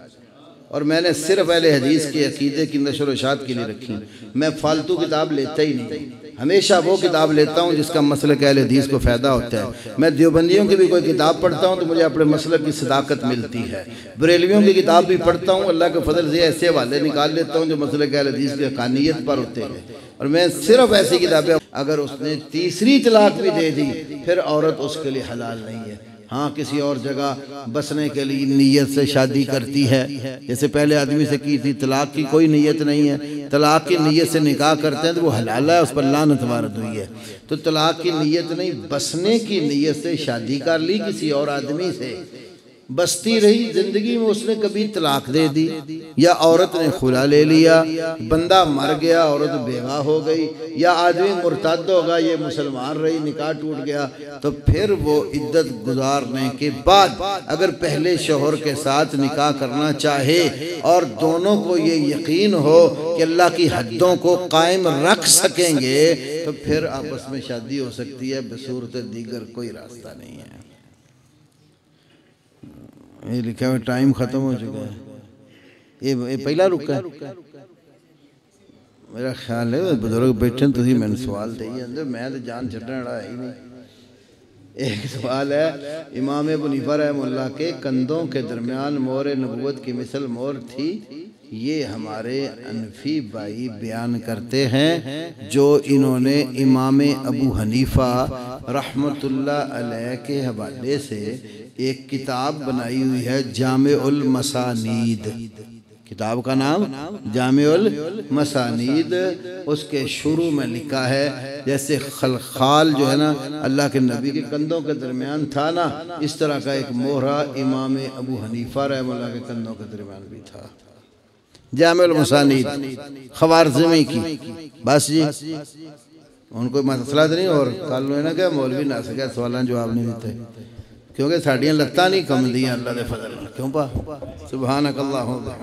और मैंने सिर्फ अहले हदीस के अकीदे की नशर व इशाअत के लिए रखी। मैं फालतू किताब लेता ही नहीं, हमेशा वो किताब लेता हूँ जिसका मसलक अहले हदीस को फ़ायदा होता है। मैं देवबंदियों की भी कोई किताब पढ़ता हूँ तो मुझे अपने मसलक की सदाकत मिलती है। बरेलवियों की किताब भी पढ़ता हूँ, अल्लाह के फजल से ऐसे हवाले निकाल लेता हूँ जो मसलक अहले हदीस की हक़ानियत पर होते हैं। और मैं सिर्फ ऐसी किताबें, अगर उसने तीसरी तलाक भी दे दी फिर औरत उसके लिए हलाल नहीं है। हाँ, किसी और जगह बसने के लिए नीयत से शादी करती है, जैसे पहले आदमी से की थी, तलाक की कोई नीयत नहीं है, तलाक की नीयत से निकाह करते हैं तो वो हलाल है, उस पर लानत वारद हुई है। तो तलाक की नीयत नहीं, बसने की नीयत से शादी कर ली किसी और आदमी से, बसती रही जिंदगी में, उसने कभी तलाक दे दी या औरत ने खुला ले लिया, बंदा मर गया, औरत बेवा हो गई, या आदमी मुर्तद होगा, ये मुसलमान रही, निकाह टूट गया, तो फिर वो इद्दत गुजारने के बाद अगर पहले शोहर के साथ निकाह करना चाहे और दोनों को ये यकीन हो कि अल्लाह की हद्दों को कायम रख सकेंगे तो फिर आपस में शादी हो सकती है, बसूरत दीगर कोई रास्ता नहीं है। ये लिखा हुआ टाइम खत्म हो चुका है, ये पहला रुका है मेरा ख्याल है। बुजुर्ग बैठे तो मैंने सवाल दे अंदर, मैं तो जान छड्डण वाला है ही नहीं। एक सवाल है, इमाम अबू हनीफा रहमतुल्लाह के कंधों के दरमियान मोहर नबूवत की मिसल मोहर थी, ये हमारे अनफी भाई बयान करते हैं जो इन्होंने इमाम अबू हनीफा रहमतुल्लाह अलैह के हवाले से एक किताब बनाई हुई है, जामिउल मसानीद। किताब का नाम जामिउल मसानीद। उसके शुरू में लिखा है, जैसे खलखाल जो है ना अल्लाह के नबी के कंधों के दरमियान था ना, इस तरह का एक मोहरा इमाम अबू हनीफा रहमतुल्लाह के कंधों के दरमियान भी था। जामिउल मसानीद खवारज़मी की। बस जी, उनको मसला तो नहीं, और कल ना क्या मौलवी ना सके सवाल जवाब नहीं देते, क्योंकि साड़ियाँ लत्तां नहीं कमदियाँ अल्लाह के फजल नाल। क्यों पा सुभानक अल्लाहुम्मा।